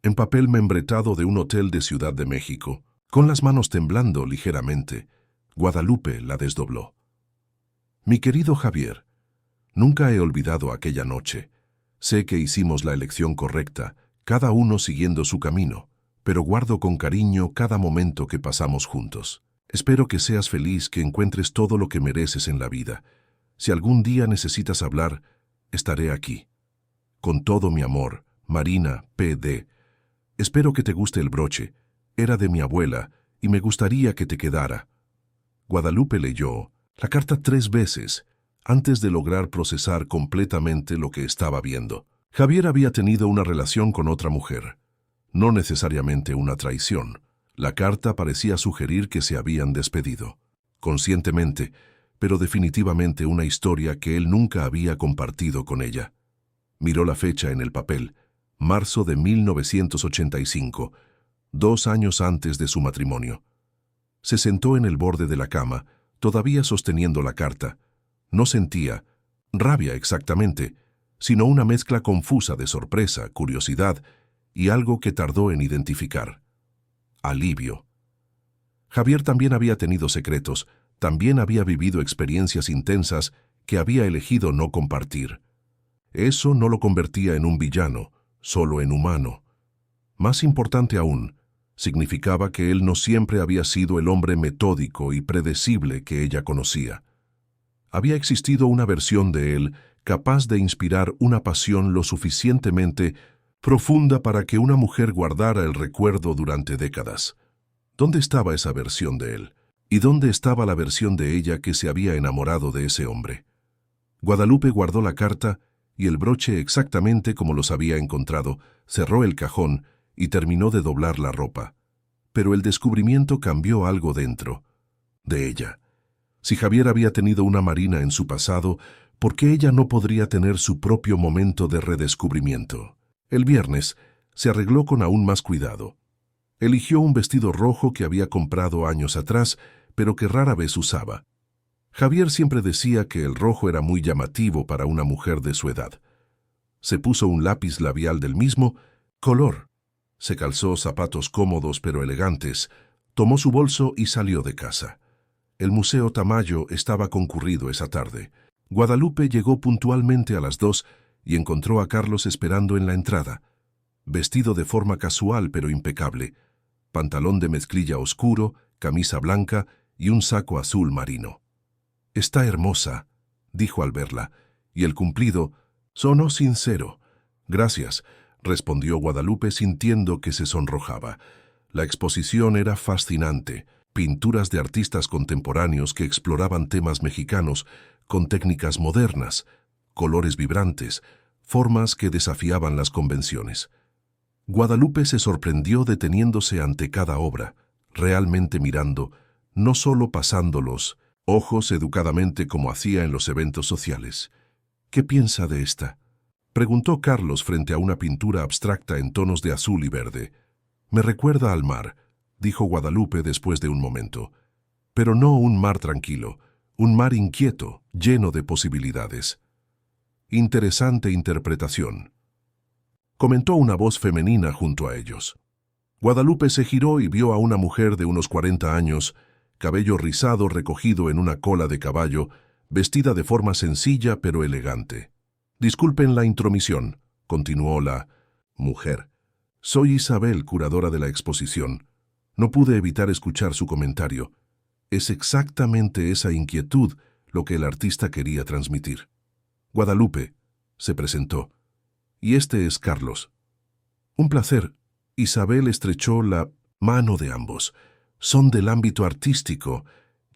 en papel membretado de un hotel de Ciudad de México. Con las manos temblando ligeramente, Guadalupe la desdobló. «Mi querido Javier, nunca he olvidado aquella noche. Sé que hicimos la elección correcta, cada uno siguiendo su camino, pero guardo con cariño cada momento que pasamos juntos. Espero que seas feliz, que encuentres todo lo que mereces en la vida. Si algún día necesitas hablar, estaré aquí. Con todo mi amor, Marina P.D. Espero que te guste el broche. Era de mi abuela y me gustaría que te quedara. Guadalupe leyó la carta 3 veces antes de lograr procesar completamente lo que estaba viendo. Javier había tenido una relación con otra mujer, no necesariamente una traición. La carta parecía sugerir que se habían despedido, conscientemente, pero definitivamente una historia que él nunca había compartido con ella. Miró la fecha en el papel, marzo de 1985, 2 años antes de su matrimonio. Se sentó en el borde de la cama, todavía sosteniendo la carta. No sentía rabia exactamente, sino una mezcla confusa de sorpresa, curiosidad y algo que tardó en identificar. Alivio. Javier también había tenido secretos, también había vivido experiencias intensas que había elegido no compartir. Eso no lo convertía en un villano, solo en humano. Más importante aún, significaba que él no siempre había sido el hombre metódico y predecible que ella conocía. Había existido una versión de él capaz de inspirar una pasión lo suficientemente profunda para que una mujer guardara el recuerdo durante décadas. ¿Dónde estaba esa versión de él? ¿Y dónde estaba la versión de ella que se había enamorado de ese hombre? Guadalupe guardó la carta y el broche exactamente como los había encontrado, cerró el cajón y terminó de doblar la ropa. Pero el descubrimiento cambió algo dentro de ella. Si Javier había tenido una Marina en su pasado, ¿por qué ella no podría tener su propio momento de redescubrimiento? El viernes se arregló con aún más cuidado. Eligió un vestido rojo que había comprado años atrás, pero que rara vez usaba. Javier siempre decía que el rojo era muy llamativo para una mujer de su edad. Se puso un lápiz labial del mismo color. Se calzó zapatos cómodos pero elegantes, tomó su bolso y salió de casa. El Museo Tamayo estaba concurrido esa tarde. Guadalupe llegó puntualmente a las 2 y encontró a Carlos esperando en la entrada, vestido de forma casual pero impecable, pantalón de mezclilla oscuro, camisa blanca y un saco azul marino. «Está hermosa», dijo al verla, y el cumplido sonó sincero. «Gracias», respondió Guadalupe sintiendo que se sonrojaba. La exposición era fascinante, pinturas de artistas contemporáneos que exploraban temas mexicanos con técnicas modernas, colores vibrantes, formas que desafiaban las convenciones. Guadalupe se sorprendió deteniéndose ante cada obra, realmente mirando, no solo pasándolos ojos educadamente como hacía en los eventos sociales. «¿Qué piensa de esta?», preguntó Carlos frente a una pintura abstracta en tonos de azul y verde. «Me recuerda al mar», dijo Guadalupe después de un momento. «Pero no un mar tranquilo, un mar inquieto, lleno de posibilidades». «Interesante interpretación», comentó una voz femenina junto a ellos. Guadalupe se giró y vio a una mujer de unos 40 años, cabello rizado recogido en una cola de caballo, vestida de forma sencilla pero elegante. «Disculpen la intromisión», continuó la mujer. «Soy Isabel, curadora de la exposición. No pude evitar escuchar su comentario. Es exactamente esa inquietud lo que el artista quería transmitir». «Guadalupe», se presentó. «Y este es Carlos». «Un placer». Isabel estrechó la mano de ambos. «Son del ámbito artístico.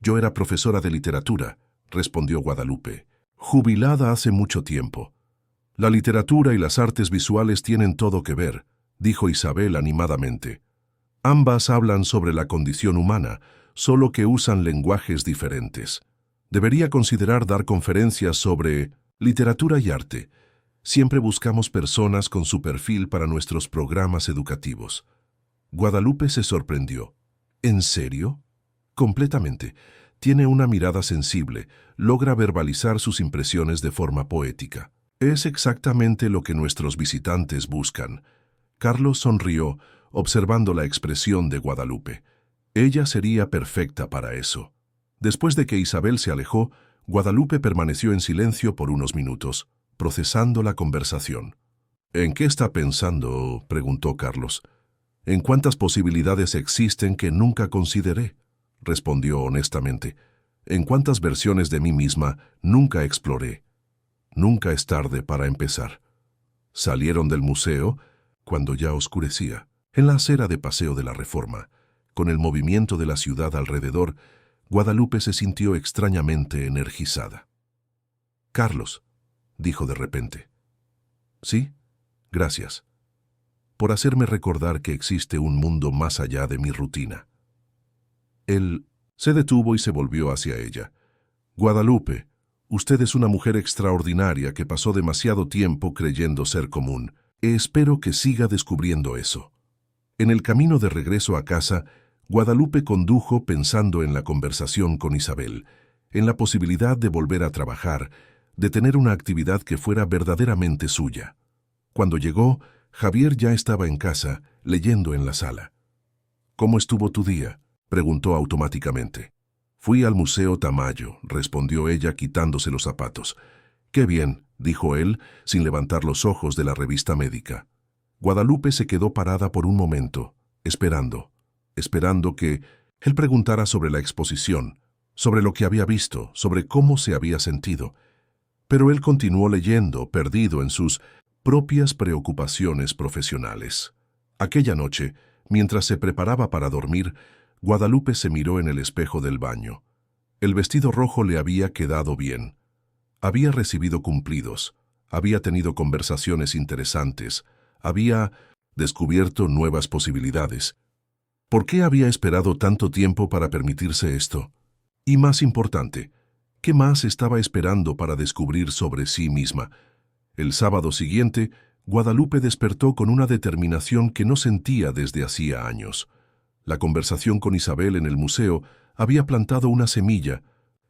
Yo era profesora de literatura», respondió Guadalupe. «Jubilada hace mucho tiempo». «La literatura y las artes visuales tienen todo que ver», dijo Isabel animadamente. «Ambas hablan sobre la condición humana, solo que usan lenguajes diferentes. Debería considerar dar conferencias sobre literatura y arte. Siempre buscamos personas con su perfil para nuestros programas educativos». Guadalupe se sorprendió. «¿En serio?». «Completamente. Tiene una mirada sensible, logra verbalizar sus impresiones de forma poética. Es exactamente lo que nuestros visitantes buscan». Carlos sonrió, observando la expresión de Guadalupe. Ella sería perfecta para eso. Después de que Isabel se alejó, Guadalupe permaneció en silencio por unos minutos, procesando la conversación. «¿En qué está pensando?», preguntó Carlos. «¿En cuántas posibilidades existen que nunca consideré?», respondió honestamente. «¿En cuántas versiones de mí misma nunca exploré?». Nunca es tarde para empezar. Salieron del museo cuando ya oscurecía. En la acera de Paseo de la Reforma, con el movimiento de la ciudad alrededor, Guadalupe se sintió extrañamente energizada. «Carlos», dijo de repente. «Sí, gracias. Por hacerme recordar que existe un mundo más allá de mi rutina». Él se detuvo y se volvió hacia ella. «Guadalupe, usted es una mujer extraordinaria que pasó demasiado tiempo creyendo ser común. Espero que siga descubriendo eso». En el camino de regreso a casa, Guadalupe condujo pensando en la conversación con Isabel, en la posibilidad de volver a trabajar, de tener una actividad que fuera verdaderamente suya. Cuando llegó, Javier ya estaba en casa, leyendo en la sala. «¿Cómo estuvo tu día?», preguntó automáticamente. «Fui al Museo Tamayo», respondió ella quitándose los zapatos. «Qué bien», dijo él, sin levantar los ojos de la revista médica. Guadalupe se quedó parada por un momento, esperando que él preguntara sobre la exposición, sobre lo que había visto, sobre cómo se había sentido. Pero él continuó leyendo, perdido en sus propias preocupaciones profesionales. Aquella noche, mientras se preparaba para dormir, Guadalupe se miró en el espejo del baño. El vestido rojo le había quedado bien. Había recibido cumplidos, había tenido conversaciones interesantes, había descubierto nuevas posibilidades. ¿Por qué había esperado tanto tiempo para permitirse esto? Y más importante, ¿qué más estaba esperando para descubrir sobre sí misma? El sábado siguiente, Guadalupe despertó con una determinación que no sentía desde hacía años. La conversación con Isabel en el museo había plantado una semilla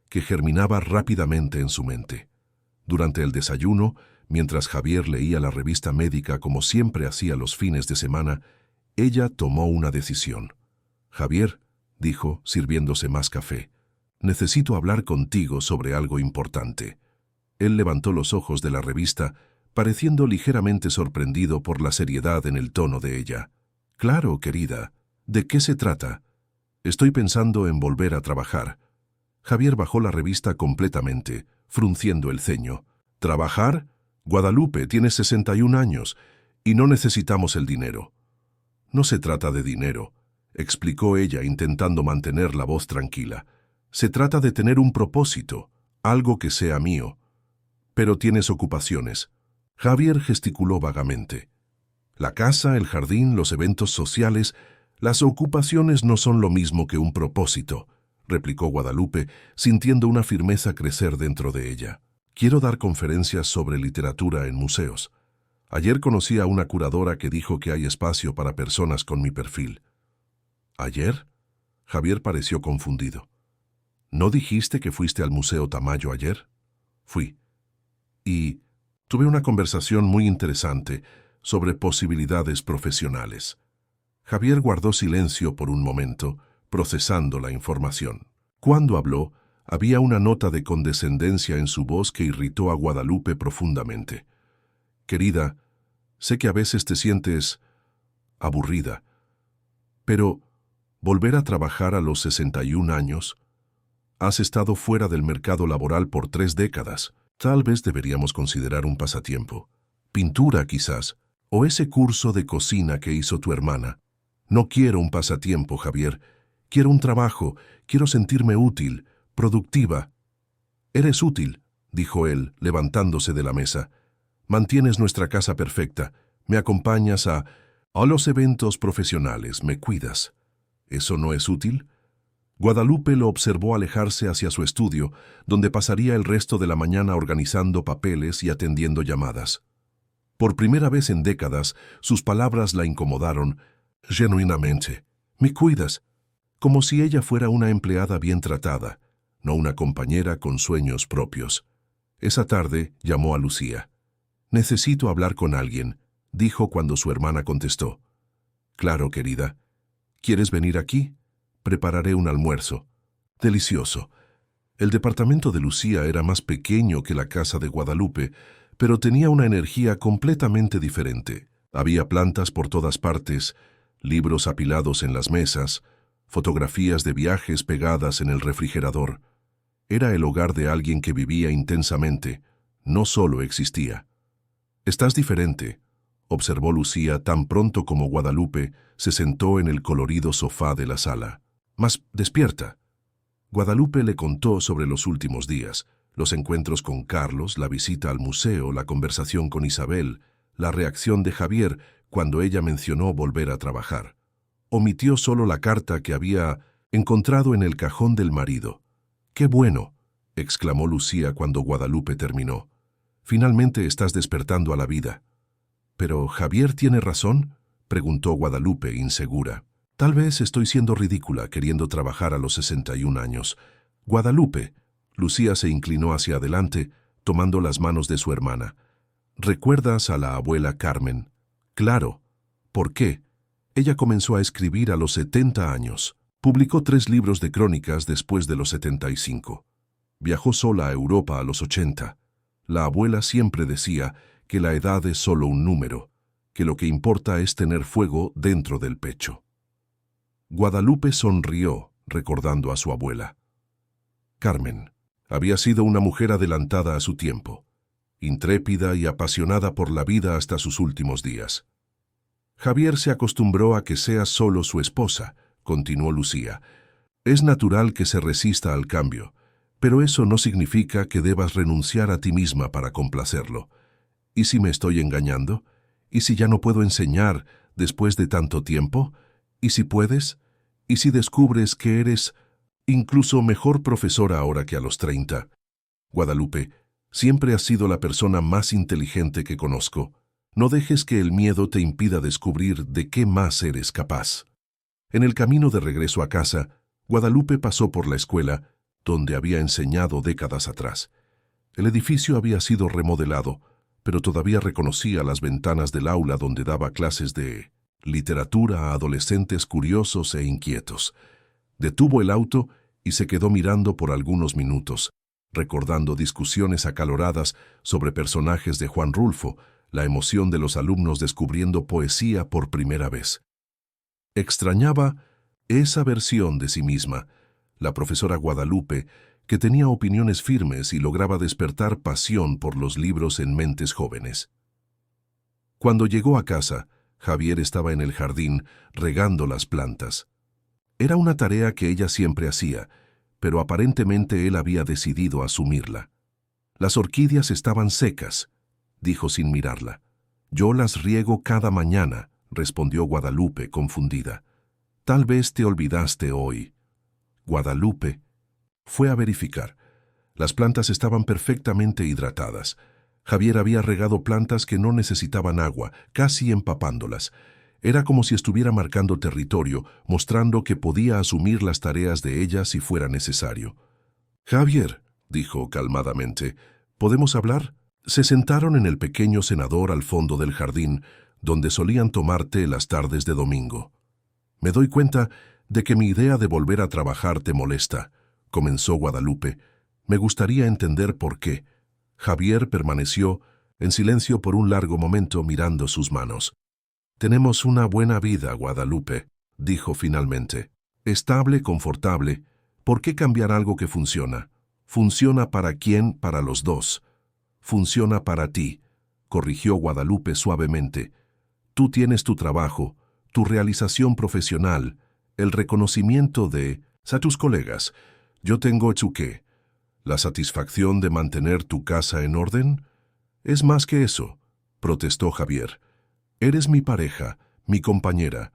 que germinaba rápidamente en su mente. Durante el desayuno, mientras Javier leía la revista médica como siempre hacía los fines de semana, ella tomó una decisión. «Javier», dijo, sirviéndose más café, «necesito hablar contigo sobre algo importante». Él levantó los ojos de la revista, pareciendo ligeramente sorprendido por la seriedad en el tono de ella. «Claro, querida. ¿De qué se trata?» «Estoy pensando en volver a trabajar». Javier bajó la revista completamente, frunciendo el ceño. «¿Trabajar? Guadalupe, tienes 61 años y no necesitamos el dinero». «No se trata de dinero», explicó ella intentando mantener la voz tranquila. «Se trata de tener un propósito, algo que sea mío». «Pero tienes ocupaciones». Javier gesticuló vagamente. «La casa, el jardín, los eventos sociales, las ocupaciones no son lo mismo que un propósito», replicó Guadalupe, sintiendo una firmeza crecer dentro de ella. «Quiero dar conferencias sobre literatura en museos. Ayer conocí a una curadora que dijo que hay espacio para personas con mi perfil». «¿Ayer?» Javier pareció confundido. «¿No dijiste que fuiste al Museo Tamayo ayer?» «Fui. Y tuve una conversación muy interesante sobre posibilidades profesionales». Javier guardó silencio por un momento, procesando la información. Cuando habló, había una nota de condescendencia en su voz que irritó a Guadalupe profundamente. «Querida, sé que a veces te sientes aburrida, pero ¿volver a trabajar a los 61 años? Has estado fuera del mercado laboral por 3 décadas. Tal vez deberíamos considerar un pasatiempo. Pintura, quizás, o ese curso de cocina que hizo tu hermana. No quiero un pasatiempo, Javier. Quiero un trabajo, quiero sentirme útil, productiva». «Eres útil», dijo él, levantándose de la mesa. «Mantienes nuestra casa perfecta, me acompañas a los eventos profesionales, me cuidas. ¿Eso no es útil?» Guadalupe lo observó alejarse hacia su estudio, donde pasaría el resto de la mañana organizando papeles y atendiendo llamadas. Por primera vez en décadas, sus palabras la incomodaron genuinamente. «Me cuidas», como si ella fuera una empleada bien tratada, no una compañera con sueños propios. Esa tarde llamó a Lucía. «Necesito hablar con alguien», dijo cuando su hermana contestó. «Claro, querida. ¿Quieres venir aquí? Prepararé un almuerzo. Delicioso». El departamento de Lucía era más pequeño que la casa de Guadalupe, pero tenía una energía completamente diferente. Había plantas por todas partes, libros apilados en las mesas, fotografías de viajes pegadas en el refrigerador. Era el hogar de alguien que vivía intensamente, no solo existía. «Estás diferente», observó Lucía tan pronto como Guadalupe se sentó en el colorido sofá de la sala. Mas despierta. Guadalupe le contó sobre los últimos días, los encuentros con Carlos, la visita al museo, la conversación con Isabel, la reacción de Javier cuando ella mencionó volver a trabajar. Omitió solo la carta que había encontrado en el cajón del marido. «¡Qué bueno!», exclamó Lucía cuando Guadalupe terminó. «Finalmente estás despertando a la vida». «¿Pero Javier tiene razón?», preguntó Guadalupe, insegura. «Tal vez estoy siendo ridícula queriendo trabajar a los 61 años. Guadalupe», Lucía se inclinó hacia adelante, tomando las manos de su hermana. «¿Recuerdas a la abuela Carmen?». «Claro». «¿Por qué?». Ella comenzó a escribir a los 70 años. Publicó 3 libros de crónicas después de los 75. Viajó sola a Europa a los 80. La abuela siempre decía que la edad es solo un número, que lo que importa es tener fuego dentro del pecho. Guadalupe sonrió, recordando a su abuela. Carmen había sido una mujer adelantada a su tiempo, intrépida y apasionada por la vida hasta sus últimos días. Javier se acostumbró a que seas solo su esposa, continuó Lucía. Es natural que se resista al cambio, pero eso no significa que debas renunciar a ti misma para complacerlo. ¿Y si me estoy engañando? ¿Y si ya no puedo enseñar después de tanto tiempo? ¿Y si puedes? ¿Y si descubres que eres incluso mejor profesora ahora que a los 30? Guadalupe, siempre has sido la persona más inteligente que conozco. No dejes que el miedo te impida descubrir de qué más eres capaz. En el camino de regreso a casa, Guadalupe pasó por la escuela, donde había enseñado décadas atrás. El edificio había sido remodelado, pero todavía reconocía las ventanas del aula donde daba clases de literatura a adolescentes curiosos e inquietos. Detuvo el auto y se quedó mirando por algunos minutos, recordando discusiones acaloradas sobre personajes de Juan Rulfo, la emoción de los alumnos descubriendo poesía por primera vez. Extrañaba esa versión de sí misma, la profesora Guadalupe, que tenía opiniones firmes y lograba despertar pasión por los libros en mentes jóvenes. Cuando llegó a casa, Javier estaba en el jardín regando las plantas. Era una tarea que ella siempre hacía, pero aparentemente él había decidido asumirla. «Las orquídeas estaban secas», dijo sin mirarla. «Yo las riego cada mañana», respondió Guadalupe, confundida. «Tal vez te olvidaste hoy». Guadalupe fue a verificar. Las plantas estaban perfectamente hidratadas. Javier había regado plantas que no necesitaban agua, casi empapándolas. Era como si estuviera marcando territorio, mostrando que podía asumir las tareas de ellas si fuera necesario. «Javier», dijo calmadamente, «¿podemos hablar?». Se sentaron en el pequeño cenador al fondo del jardín, donde solían tomar té las tardes de domingo. «Me doy cuenta de que mi idea de volver a trabajar te molesta», comenzó Guadalupe. «Me gustaría entender por qué». Javier permaneció en silencio por un largo momento mirando sus manos. «Tenemos una buena vida, Guadalupe», dijo finalmente. «Estable, confortable. ¿Por qué cambiar algo que funciona? ¿Funciona para quién? Para los dos». «Funciona para ti», corrigió Guadalupe suavemente. «Tú tienes tu trabajo, tu realización profesional, el reconocimiento de a tus colegas. Yo tengo ¿tu qué? ¿La satisfacción de mantener tu casa en orden?» «Es más que eso», protestó Javier. «Eres mi pareja, mi compañera.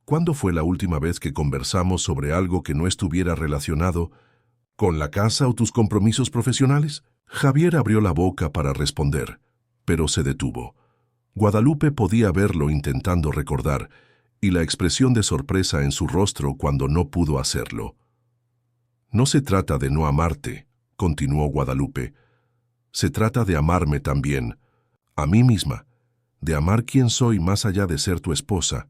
¿Cuándo fue la última vez que conversamos sobre algo que no estuviera relacionado con la casa o tus compromisos profesionales?» Javier abrió la boca para responder, pero se detuvo. Guadalupe podía verlo intentando recordar, y la expresión de sorpresa en su rostro cuando no pudo hacerlo. «No se trata de no amarte», continuó Guadalupe. «Se trata de amarme también, a mí misma, de amar quién soy más allá de ser tu esposa».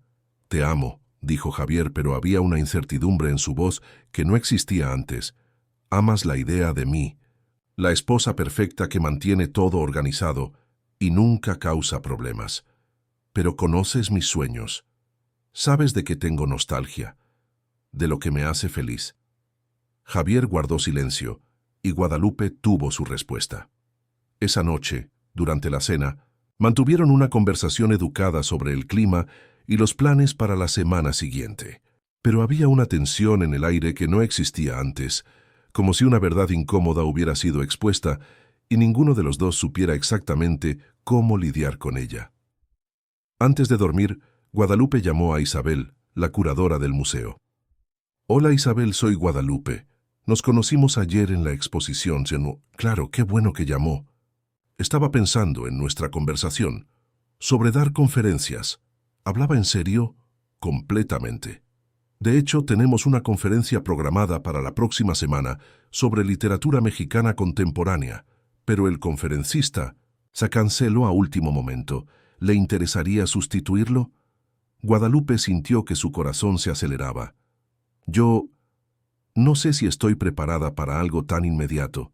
«Te amo», dijo Javier, pero había una incertidumbre en su voz que no existía antes. «Amas la idea de mí, la esposa perfecta que mantiene todo organizado y nunca causa problemas. Pero conoces mis sueños. Sabes de que tengo nostalgia, de lo que me hace feliz». Javier guardó silencio y Guadalupe tuvo su respuesta. Esa noche, durante la cena, Mantuvieron una conversación educada sobre el clima y los planes para la semana siguiente. Pero había una tensión en el aire que no existía antes, como si una verdad incómoda hubiera sido expuesta y ninguno de los dos supiera exactamente cómo lidiar con ella. Antes de dormir, Guadalupe llamó a Isabel, la curadora del museo. «Hola Isabel, soy Guadalupe. Nos conocimos ayer en la exposición. Claro, qué bueno que llamó. Estaba pensando en nuestra conversación sobre dar conferencias. ¿Hablaba en serio? Completamente. De hecho, tenemos una conferencia programada para la próxima semana sobre literatura mexicana contemporánea, pero el conferencista se canceló a último momento. ¿Le interesaría sustituirlo?» Guadalupe sintió que su corazón se aceleraba. «Yo no sé si estoy preparada para algo tan inmediato.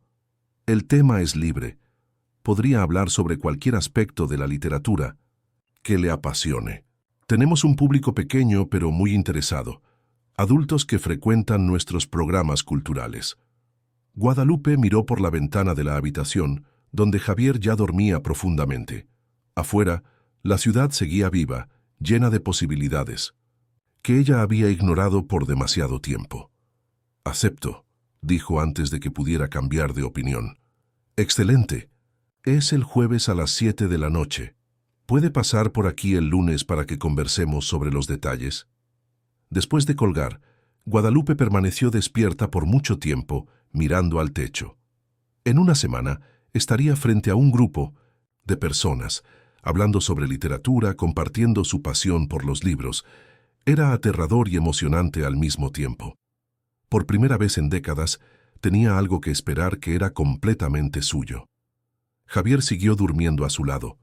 El tema es libre. Podría hablar sobre cualquier aspecto de la literatura que le apasione. Tenemos un público pequeño pero muy interesado, adultos que frecuentan nuestros programas culturales». Guadalupe miró por la ventana de la habitación, donde Javier ya dormía profundamente. Afuera, la ciudad seguía viva, llena de posibilidades, que ella había ignorado por demasiado tiempo. «Acepto», dijo antes de que pudiera cambiar de opinión. «Excelente. Es el jueves a las 7 de la noche. ¿Puede pasar por aquí el lunes para que conversemos sobre los detalles?» Después de colgar, Guadalupe permaneció despierta por mucho tiempo, mirando al techo. En una semana estaría frente a un grupo de personas, hablando sobre literatura, compartiendo su pasión por los libros. Era aterrador y emocionante al mismo tiempo. Por primera vez en décadas, tenía algo que esperar que era completamente suyo. Javier siguió durmiendo a su lado,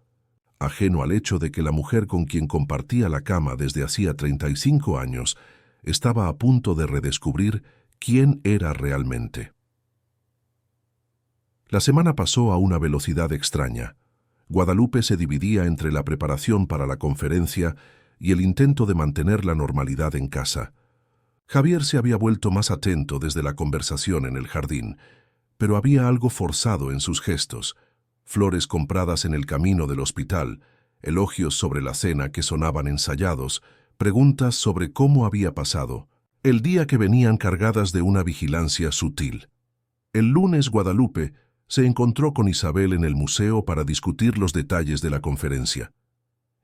ajeno al hecho de que la mujer con quien compartía la cama desde hacía 35 años estaba a punto de redescubrir quién era realmente. La semana pasó a una velocidad extraña. Guadalupe se dividía entre la preparación para la conferencia y el intento de mantener la normalidad en casa. Javier se había vuelto más atento desde la conversación en el jardín, pero había algo forzado en sus gestos: flores compradas en el camino del hospital, elogios sobre la cena que sonaban ensayados, preguntas sobre cómo había pasado el día, que venían cargadas de una vigilancia sutil. El lunes Guadalupe se encontró con Isabel en el museo para discutir los detalles de la conferencia.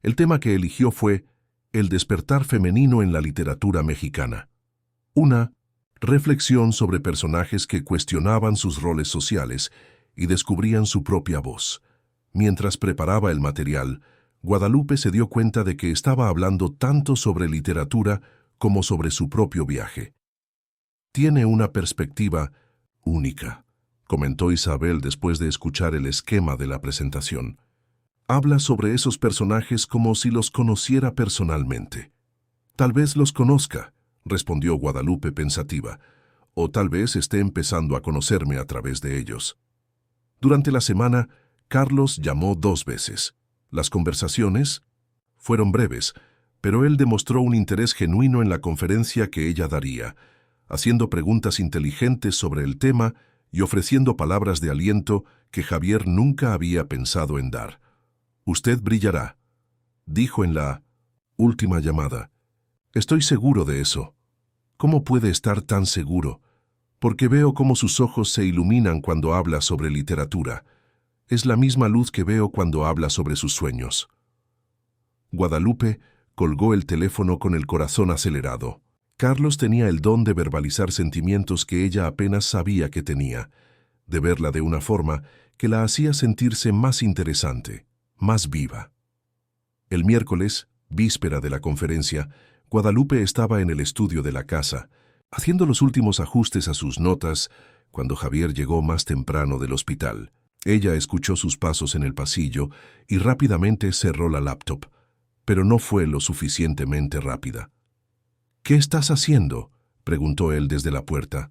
El tema que eligió fue el despertar femenino en la literatura mexicana. Una reflexión sobre personajes que cuestionaban sus roles sociales y descubrían su propia voz. Mientras preparaba el material, Guadalupe se dio cuenta de que estaba hablando tanto sobre literatura como sobre su propio viaje. «Tiene una perspectiva única», comentó Isabel después de escuchar el esquema de la presentación. «Habla sobre esos personajes como si los conociera personalmente». «Tal vez los conozca», respondió Guadalupe pensativa, «o tal vez esté empezando a conocerme a través de ellos». Durante la semana, Carlos llamó 2 veces. Las conversaciones fueron breves, pero él demostró un interés genuino en la conferencia que ella daría, haciendo preguntas inteligentes sobre el tema y ofreciendo palabras de aliento que Javier nunca había pensado en dar. «Usted brillará», dijo en la última llamada. «Estoy seguro de eso». «¿Cómo puede estar tan seguro?» «Porque veo cómo sus ojos se iluminan cuando habla sobre literatura. Es la misma luz que veo cuando habla sobre sus sueños». Guadalupe colgó el teléfono con el corazón acelerado. Carlos tenía el don de verbalizar sentimientos que ella apenas sabía que tenía, de verla de una forma que la hacía sentirse más interesante, más viva. El miércoles, víspera de la conferencia, Guadalupe estaba en el estudio de la casa, haciendo los últimos ajustes a sus notas, cuando Javier llegó más temprano del hospital. Ella escuchó sus pasos en el pasillo y rápidamente cerró la laptop, pero no fue lo suficientemente rápida. «¿Qué estás haciendo?», preguntó él desde la puerta.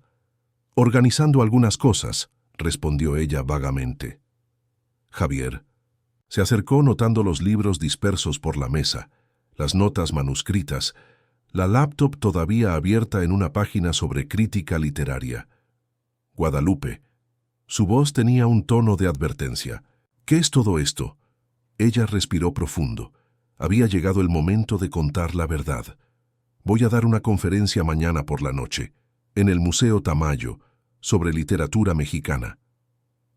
«Organizando algunas cosas», respondió ella vagamente. Javier se acercó notando los libros dispersos por la mesa, las notas manuscritas, la laptop todavía abierta en una página sobre crítica literaria. «Guadalupe». Su voz tenía un tono de advertencia. «¿Qué es todo esto?». Ella respiró profundo. Había llegado el momento de contar la verdad. Voy a dar una conferencia mañana por la noche, en el Museo Tamayo, sobre literatura mexicana.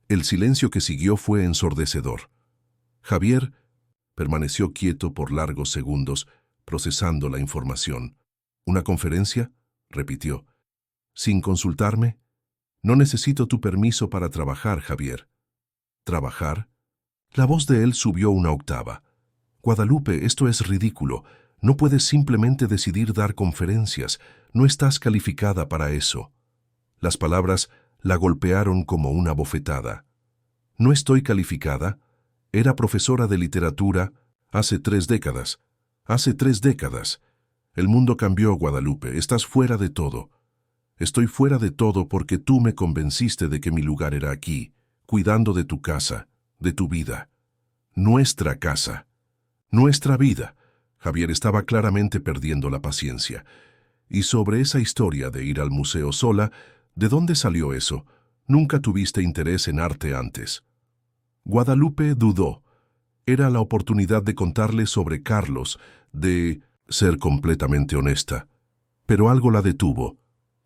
El silencio que siguió fue ensordecedor. Javier permaneció quieto por largos segundos, procesando la información. ¿Una conferencia?, repitió. ¿Sin consultarme? No necesito tu permiso para trabajar, Javier. ¿Trabajar? La voz de él subió una octava. Guadalupe, esto es ridículo. No puedes simplemente decidir dar conferencias. No estás calificada para eso. Las palabras la golpearon como una bofetada. ¿No estoy calificada? Era profesora de literatura hace 3 décadas. Hace 3 décadas. El mundo cambió, Guadalupe. Estás fuera de todo. Estoy fuera de todo porque tú me convenciste de que mi lugar era aquí, cuidando de tu casa, de tu vida. Nuestra casa. Nuestra vida. Javier estaba claramente perdiendo la paciencia. Y sobre esa historia de ir al museo sola, ¿de dónde salió eso? Nunca tuviste interés en arte antes. Guadalupe dudó. Era la oportunidad de contarle sobre Carlos, de ser completamente honesta. Pero algo la detuvo.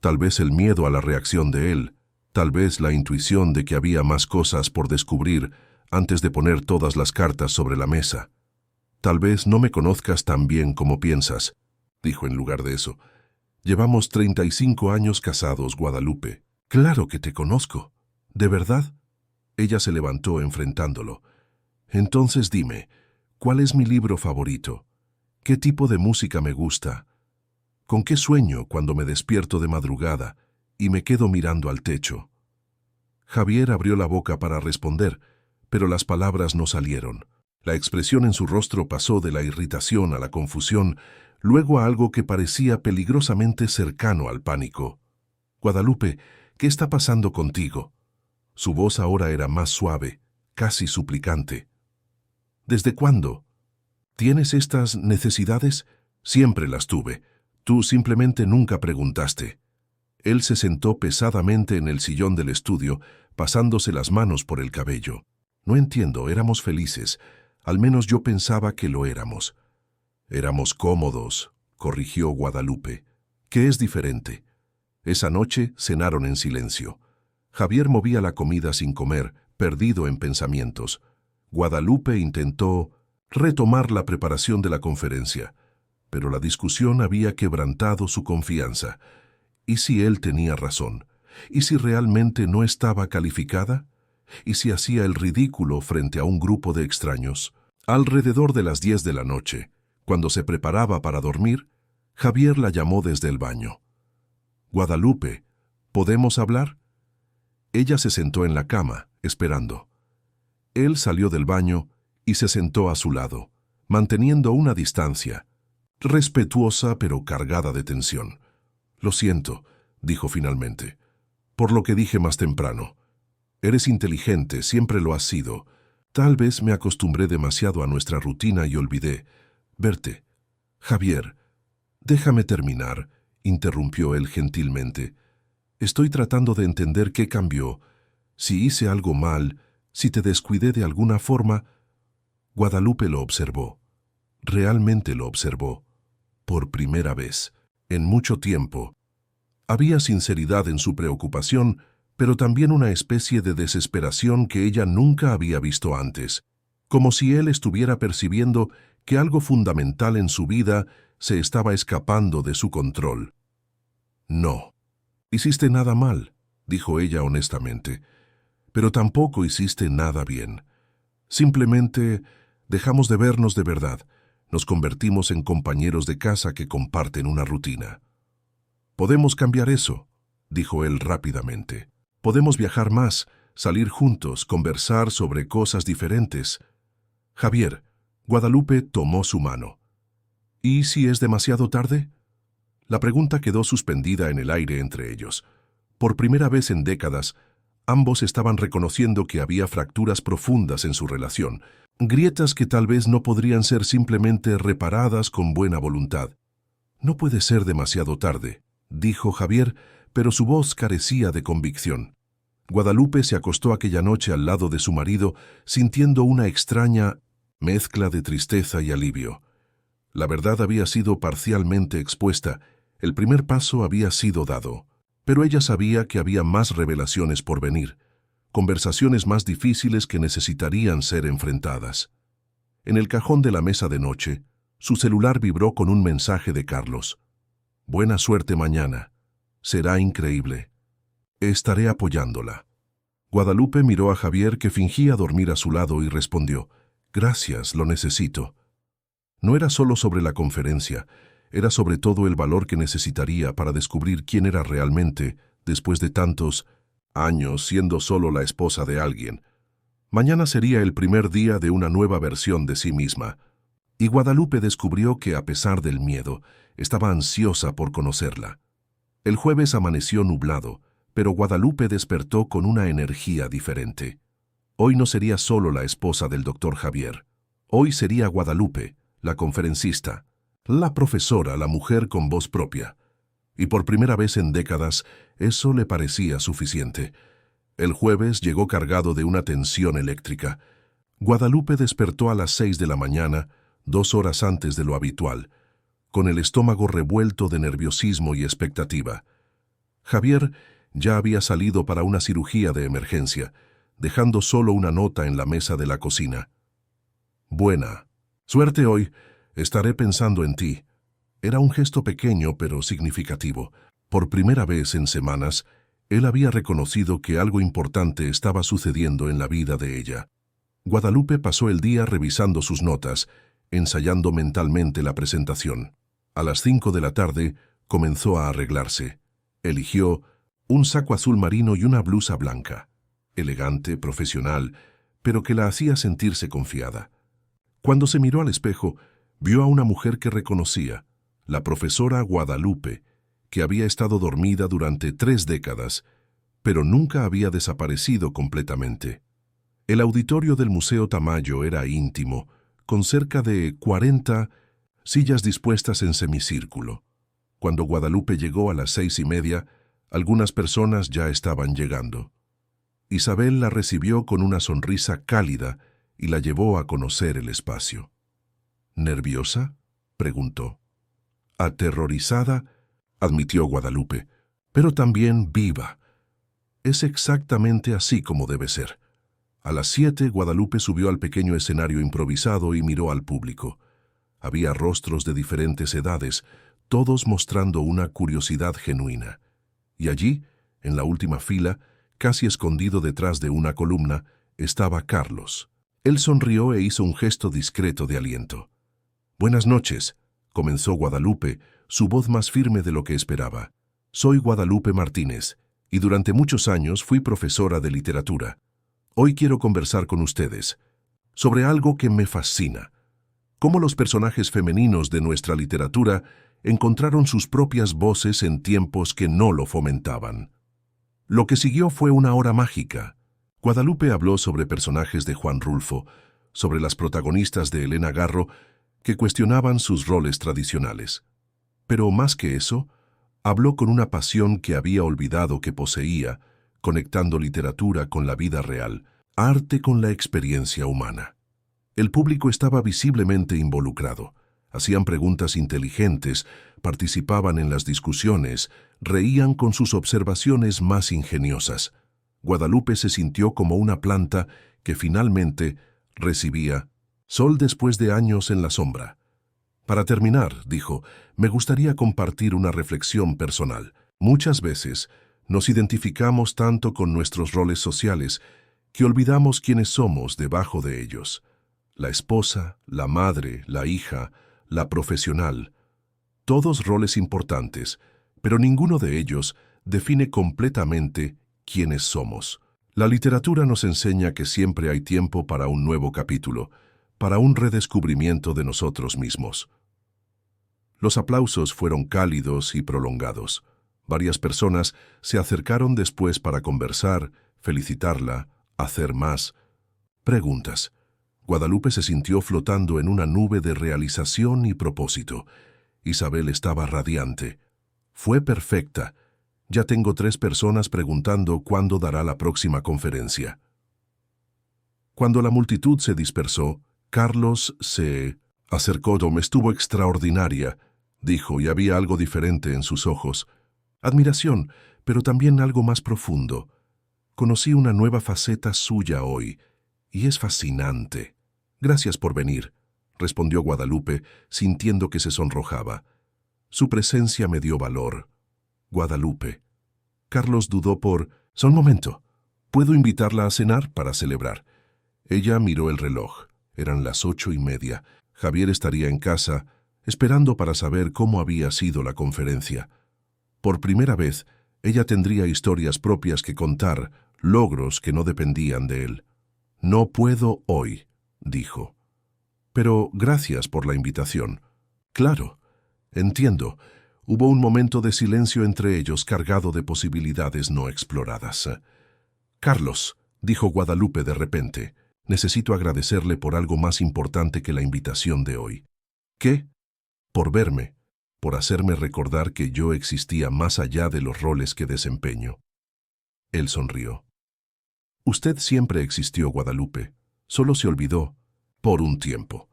Tal vez el miedo a la reacción de él, tal vez la intuición de que había más cosas por descubrir antes de poner todas las cartas sobre la mesa. Tal vez no me conozcas tan bien como piensas, dijo en lugar de eso. Llevamos 35 años casados, Guadalupe. Claro que te conozco. ¿De verdad? Ella se levantó enfrentándolo. Entonces dime, ¿cuál es mi libro favorito? ¿Qué tipo de música me gusta? ¿Con qué sueño cuando me despierto de madrugada y me quedo mirando al techo? Javier abrió la boca para responder, pero las palabras no salieron. La expresión en su rostro pasó de la irritación a la confusión, luego a algo que parecía peligrosamente cercano al pánico. Guadalupe, ¿qué está pasando contigo? Su voz ahora era más suave, casi suplicante. ¿Desde cuándo? ¿Tienes estas necesidades? Siempre las tuve. Tú simplemente nunca preguntaste. Él se sentó pesadamente en el sillón del estudio, pasándose las manos por el cabello. No entiendo, éramos felices. Al menos yo pensaba que lo éramos. Éramos cómodos, corrigió Guadalupe. ¿Qué es diferente? Esa noche cenaron en silencio. Javier movía la comida sin comer, perdido en pensamientos. Guadalupe intentó retomar la preparación de la conferencia, pero la discusión había quebrantado su confianza. ¿Y si él tenía razón? ¿Y si realmente no estaba calificada? ¿Y si hacía el ridículo frente a un grupo de extraños? Alrededor de las 10 de la noche, cuando se preparaba para dormir, Javier la llamó desde el baño. «Guadalupe, ¿podemos hablar?» Ella se sentó en la cama, esperando. Él salió del baño y se sentó a su lado, manteniendo una distancia, respetuosa pero cargada de tensión. «Lo siento», dijo finalmente, «por lo que dije más temprano. Eres inteligente, siempre lo has sido. Tal vez me acostumbré demasiado a nuestra rutina y olvidé verte». «Javier, déjame terminar», interrumpió él gentilmente. «Estoy tratando de entender qué cambió. Si hice algo mal, si te descuidé de alguna forma». Guadalupe lo observó. Realmente lo observó. Por primera vez, en mucho tiempo. Había sinceridad en su preocupación, pero también una especie de desesperación que ella nunca había visto antes, como si él estuviera percibiendo que algo fundamental en su vida se estaba escapando de su control. «No, hiciste nada mal», dijo ella honestamente, «pero tampoco hiciste nada bien. Simplemente dejamos de vernos de verdad. Nos convertimos en compañeros de casa que comparten una rutina». «Podemos cambiar eso», dijo él rápidamente. «Podemos viajar más, salir juntos, conversar sobre cosas diferentes». «Javier», Guadalupe tomó su mano. «¿Y si es demasiado tarde?» La pregunta quedó suspendida en el aire entre ellos. Por primera vez en décadas, ambos estaban reconociendo que había fracturas profundas en su relación, grietas que tal vez no podrían ser simplemente reparadas con buena voluntad. «No puede ser demasiado tarde», dijo Javier, pero su voz carecía de convicción. Guadalupe se acostó aquella noche al lado de su marido, sintiendo una extraña mezcla de tristeza y alivio. La verdad había sido parcialmente expuesta, el primer paso había sido dado, pero ella sabía que había más revelaciones por venir, conversaciones más difíciles que necesitarían ser enfrentadas. En el cajón de la mesa de noche, su celular vibró con un mensaje de Carlos. Buena suerte mañana. Será increíble. Estaré apoyándola. Guadalupe miró a Javier, que fingía dormir a su lado, y respondió, Gracias, lo necesito. No era solo sobre la conferencia, era sobre todo el valor que necesitaría para descubrir quién era realmente, después de tantos años siendo solo la esposa de alguien. Mañana sería el primer día de una nueva versión de sí misma, y Guadalupe descubrió que, a pesar del miedo, estaba ansiosa por conocerla. El jueves amaneció nublado, pero Guadalupe despertó con una energía diferente. Hoy no sería solo la esposa del doctor Javier. Hoy sería Guadalupe, la conferencista, la profesora, la mujer con voz propia. Y por primera vez en décadas, eso le parecía suficiente. El jueves llegó cargado de una tensión eléctrica. Guadalupe despertó a las 6 de la mañana, 2 horas antes de lo habitual, con el estómago revuelto de nerviosismo y expectativa. Javier ya había salido para una cirugía de emergencia, dejando solo una nota en la mesa de la cocina. Buena. Suerte hoy. Estaré pensando en ti. Era un gesto pequeño pero significativo. Por primera vez en semanas, él había reconocido que algo importante estaba sucediendo en la vida de ella. Guadalupe pasó el día revisando sus notas, ensayando mentalmente la presentación. A las 5 de la tarde comenzó a arreglarse. Eligió un saco azul marino y una blusa blanca. Elegante, profesional, pero que la hacía sentirse confiada. Cuando se miró al espejo, vio a una mujer que reconocía, la profesora Guadalupe, que había estado dormida durante 3 décadas, pero nunca había desaparecido completamente. El auditorio del Museo Tamayo era íntimo, con cerca de 40 sillas dispuestas en semicírculo. Cuando Guadalupe llegó a las 6:30, algunas personas ya estaban llegando. Isabel la recibió con una sonrisa cálida y la llevó a conocer el espacio. ¿Nerviosa?, preguntó. Aterrorizada, admitió Guadalupe, pero también viva. Es exactamente así como debe ser. A las 7, Guadalupe subió al pequeño escenario improvisado y miró al público. Había rostros de diferentes edades, todos mostrando una curiosidad genuina. Y allí, en la última fila, casi escondido detrás de una columna, estaba Carlos. Él sonrió e hizo un gesto discreto de aliento. Buenas noches, comenzó Guadalupe, su voz más firme de lo que esperaba. Soy Guadalupe Martínez, y durante muchos años fui profesora de literatura. Hoy quiero conversar con ustedes sobre algo que me fascina: cómo los personajes femeninos de nuestra literatura encontraron sus propias voces en tiempos que no lo fomentaban. Lo que siguió fue una hora mágica. Guadalupe habló sobre personajes de Juan Rulfo, sobre las protagonistas de Elena Garro, que cuestionaban sus roles tradicionales. Pero más que eso, habló con una pasión que había olvidado que poseía, conectando literatura con la vida real, arte con la experiencia humana. El público estaba visiblemente involucrado. Hacían preguntas inteligentes, participaban en las discusiones, reían con sus observaciones más ingeniosas. Guadalupe se sintió como una planta que finalmente recibía sol después de años en la sombra. Para terminar, dijo, me gustaría compartir una reflexión personal. Muchas veces nos identificamos tanto con nuestros roles sociales que olvidamos quiénes somos debajo de ellos. La esposa, la madre, la hija, la profesional. Todos roles importantes, pero ninguno de ellos define completamente quiénes somos. La literatura nos enseña que siempre hay tiempo para un nuevo capítulo, para un redescubrimiento de nosotros mismos. Los aplausos fueron cálidos y prolongados. Varias personas se acercaron después para conversar, felicitarla, hacer más preguntas. Guadalupe se sintió flotando en una nube de realización y propósito. Isabel estaba radiante. Fue perfecta. Ya tengo 3 personas preguntando cuándo dará la próxima conferencia. Cuando la multitud se dispersó, Carlos se acercó. Estuvo extraordinaria, dijo, y había algo diferente en sus ojos. Admiración, pero también algo más profundo. Conocí una nueva faceta suya hoy, y es fascinante. Gracias por venir, respondió Guadalupe, sintiendo que se sonrojaba. Su presencia me dio valor. Guadalupe. Carlos dudó Un momento. ¿Puedo invitarla a cenar para celebrar? Ella miró el reloj. Eran las 8:30. Javier estaría en casa, esperando para saber cómo había sido la conferencia. Por primera vez, ella tendría historias propias que contar, logros que no dependían de él. No puedo hoy, dijo. Pero gracias por la invitación. Claro, entiendo. Hubo un momento de silencio entre ellos cargado de posibilidades no exploradas. Carlos, dijo Guadalupe de repente, necesito agradecerle por algo más importante que la invitación de hoy. ¿Qué? Por verme, por hacerme recordar que yo existía más allá de los roles que desempeño. Él sonrió. Usted siempre existió, Guadalupe. Solo se olvidó, por un tiempo.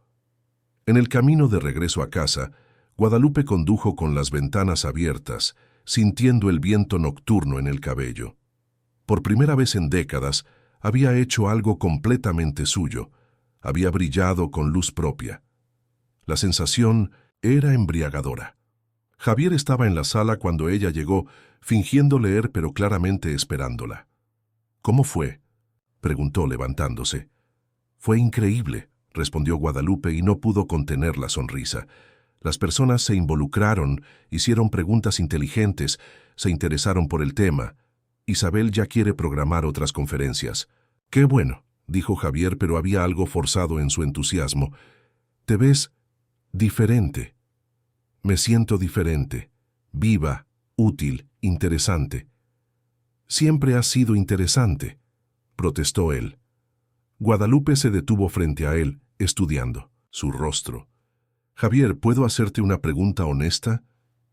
En el camino de regreso a casa, Guadalupe condujo con las ventanas abiertas, sintiendo el viento nocturno en el cabello. Por primera vez en décadas, había hecho algo completamente suyo. Había brillado con luz propia. La sensación era embriagadora. Javier estaba en la sala cuando ella llegó, fingiendo leer pero claramente esperándola. ¿Cómo fue?, preguntó levantándose. Fue increíble, respondió Guadalupe y no pudo contener la sonrisa. Las personas se involucraron, hicieron preguntas inteligentes, se interesaron por el tema. Isabel ya quiere programar otras conferencias. Qué bueno, dijo Javier, pero había algo forzado en su entusiasmo. Te ves diferente. Me siento diferente, viva, útil, interesante. Siempre has sido interesante, protestó él. Guadalupe se detuvo frente a él, estudiando su rostro. Javier, ¿puedo hacerte una pregunta honesta?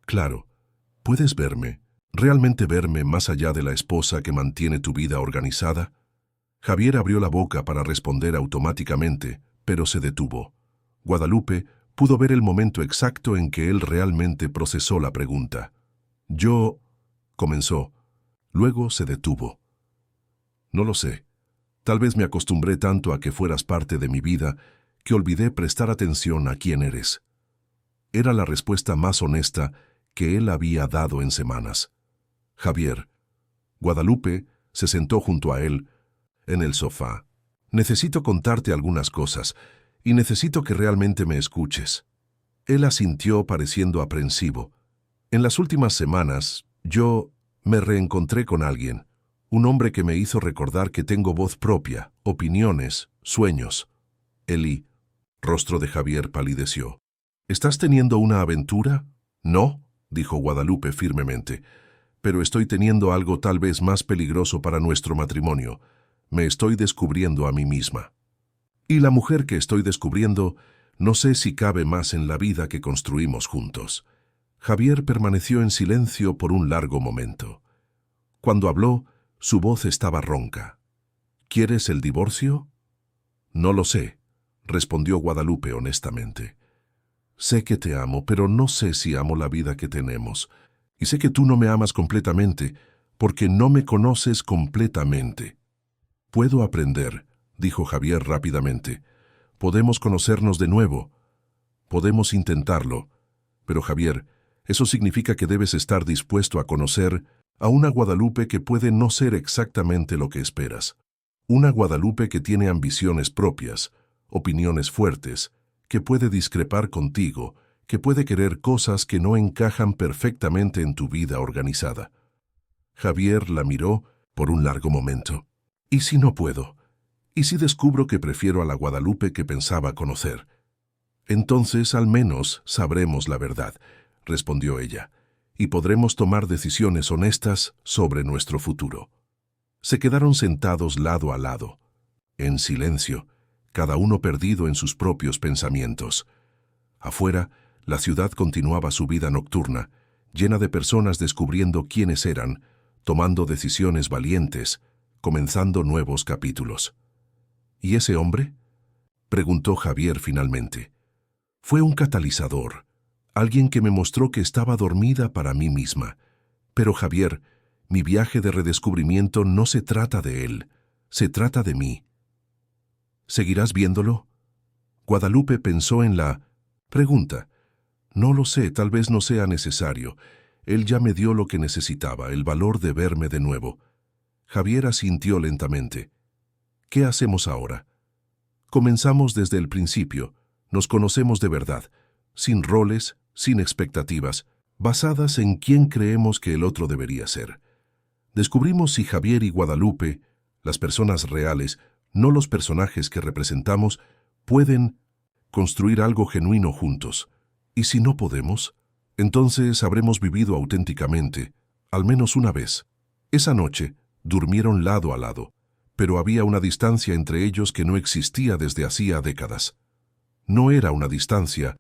Claro. ¿Puedes verme, realmente verme más allá de la esposa que mantiene tu vida organizada? Javier abrió la boca para responder automáticamente, pero se detuvo. Guadalupe pudo ver el momento exacto en que él realmente procesó la pregunta. Yo, comenzó. Luego se detuvo. No lo sé. Tal vez me acostumbré tanto a que fueras parte de mi vida que olvidé prestar atención a quién eres. Era la respuesta más honesta que él había dado en semanas. Javier. Guadalupe se sentó junto a él, en el sofá. Necesito contarte algunas cosas, y necesito que realmente me escuches. Él asintió pareciendo aprensivo. En las últimas semanas, yo me reencontré con alguien, un hombre que me hizo recordar que tengo voz propia, opiniones, sueños. Eli. Rostro de Javier palideció. ¿Estás teniendo una aventura? No, dijo Guadalupe firmemente, pero estoy teniendo algo tal vez más peligroso para nuestro matrimonio. Me estoy descubriendo a mí misma. Y la mujer que estoy descubriendo, no sé si cabe más en la vida que construimos juntos. Javier permaneció en silencio por un largo momento. Cuando habló, su voz estaba ronca. ¿Quieres el divorcio? No lo sé, respondió Guadalupe honestamente. Sé que te amo, pero no sé si amo la vida que tenemos. Y sé que tú no me amas completamente, porque no me conoces completamente. Puedo aprender, dijo Javier rápidamente. Podemos conocernos de nuevo. Podemos intentarlo. Pero Javier, eso significa que debes estar dispuesto a conocer a una Guadalupe que puede no ser exactamente lo que esperas. Una Guadalupe que tiene ambiciones propias, opiniones fuertes, que puede discrepar contigo, que puede querer cosas que no encajan perfectamente en tu vida organizada. Javier la miró por un largo momento. ¿Y si no puedo? ¿Y si descubro que prefiero a la Guadalupe que pensaba conocer? Entonces al menos sabremos la verdad, respondió ella, y podremos tomar decisiones honestas sobre nuestro futuro. Se quedaron sentados lado a lado, en silencio, cada uno perdido en sus propios pensamientos. Afuera, la ciudad continuaba su vida nocturna, llena de personas descubriendo quiénes eran, tomando decisiones valientes, comenzando nuevos capítulos. ¿Y ese hombre?, preguntó Javier finalmente. Fue un catalizador, alguien que me mostró que estaba dormida para mí misma. Pero Javier, mi viaje de redescubrimiento no se trata de él, se trata de mí. ¿Seguirás viéndolo? Guadalupe pensó en la pregunta. No lo sé, tal vez no sea necesario. Él ya me dio lo que necesitaba, el valor de verme de nuevo. Javier asintió lentamente. ¿Qué hacemos ahora? Comenzamos desde el principio. Nos conocemos de verdad, sin roles, sin expectativas, basadas en quién creemos que el otro debería ser. Descubrimos si Javier y Guadalupe, las personas reales, no los personajes que representamos, pueden construir algo genuino juntos. Y si no podemos, entonces habremos vivido auténticamente, al menos una vez. Esa noche, durmieron lado a lado, pero había una distancia entre ellos que no existía desde hacía décadas. No era una distancia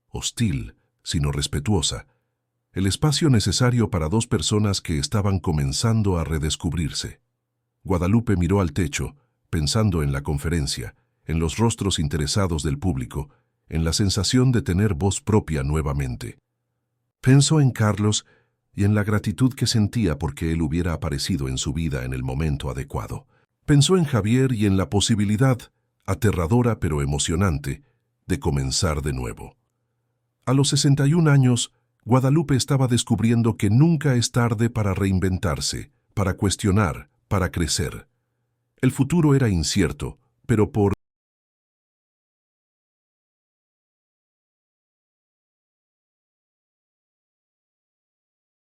hostil, sino respetuosa, el espacio necesario para dos personas que estaban comenzando a redescubrirse. Guadalupe miró al techo, pensando en la conferencia, en los rostros interesados del público, en la sensación de tener voz propia nuevamente. Pensó en Carlos y en la gratitud que sentía porque él hubiera aparecido en su vida en el momento adecuado. Pensó en Javier y en la posibilidad, aterradora pero emocionante, de comenzar de nuevo. A los 61 años, Guadalupe estaba descubriendo que nunca es tarde para reinventarse, para cuestionar, para crecer. El futuro era incierto, pero por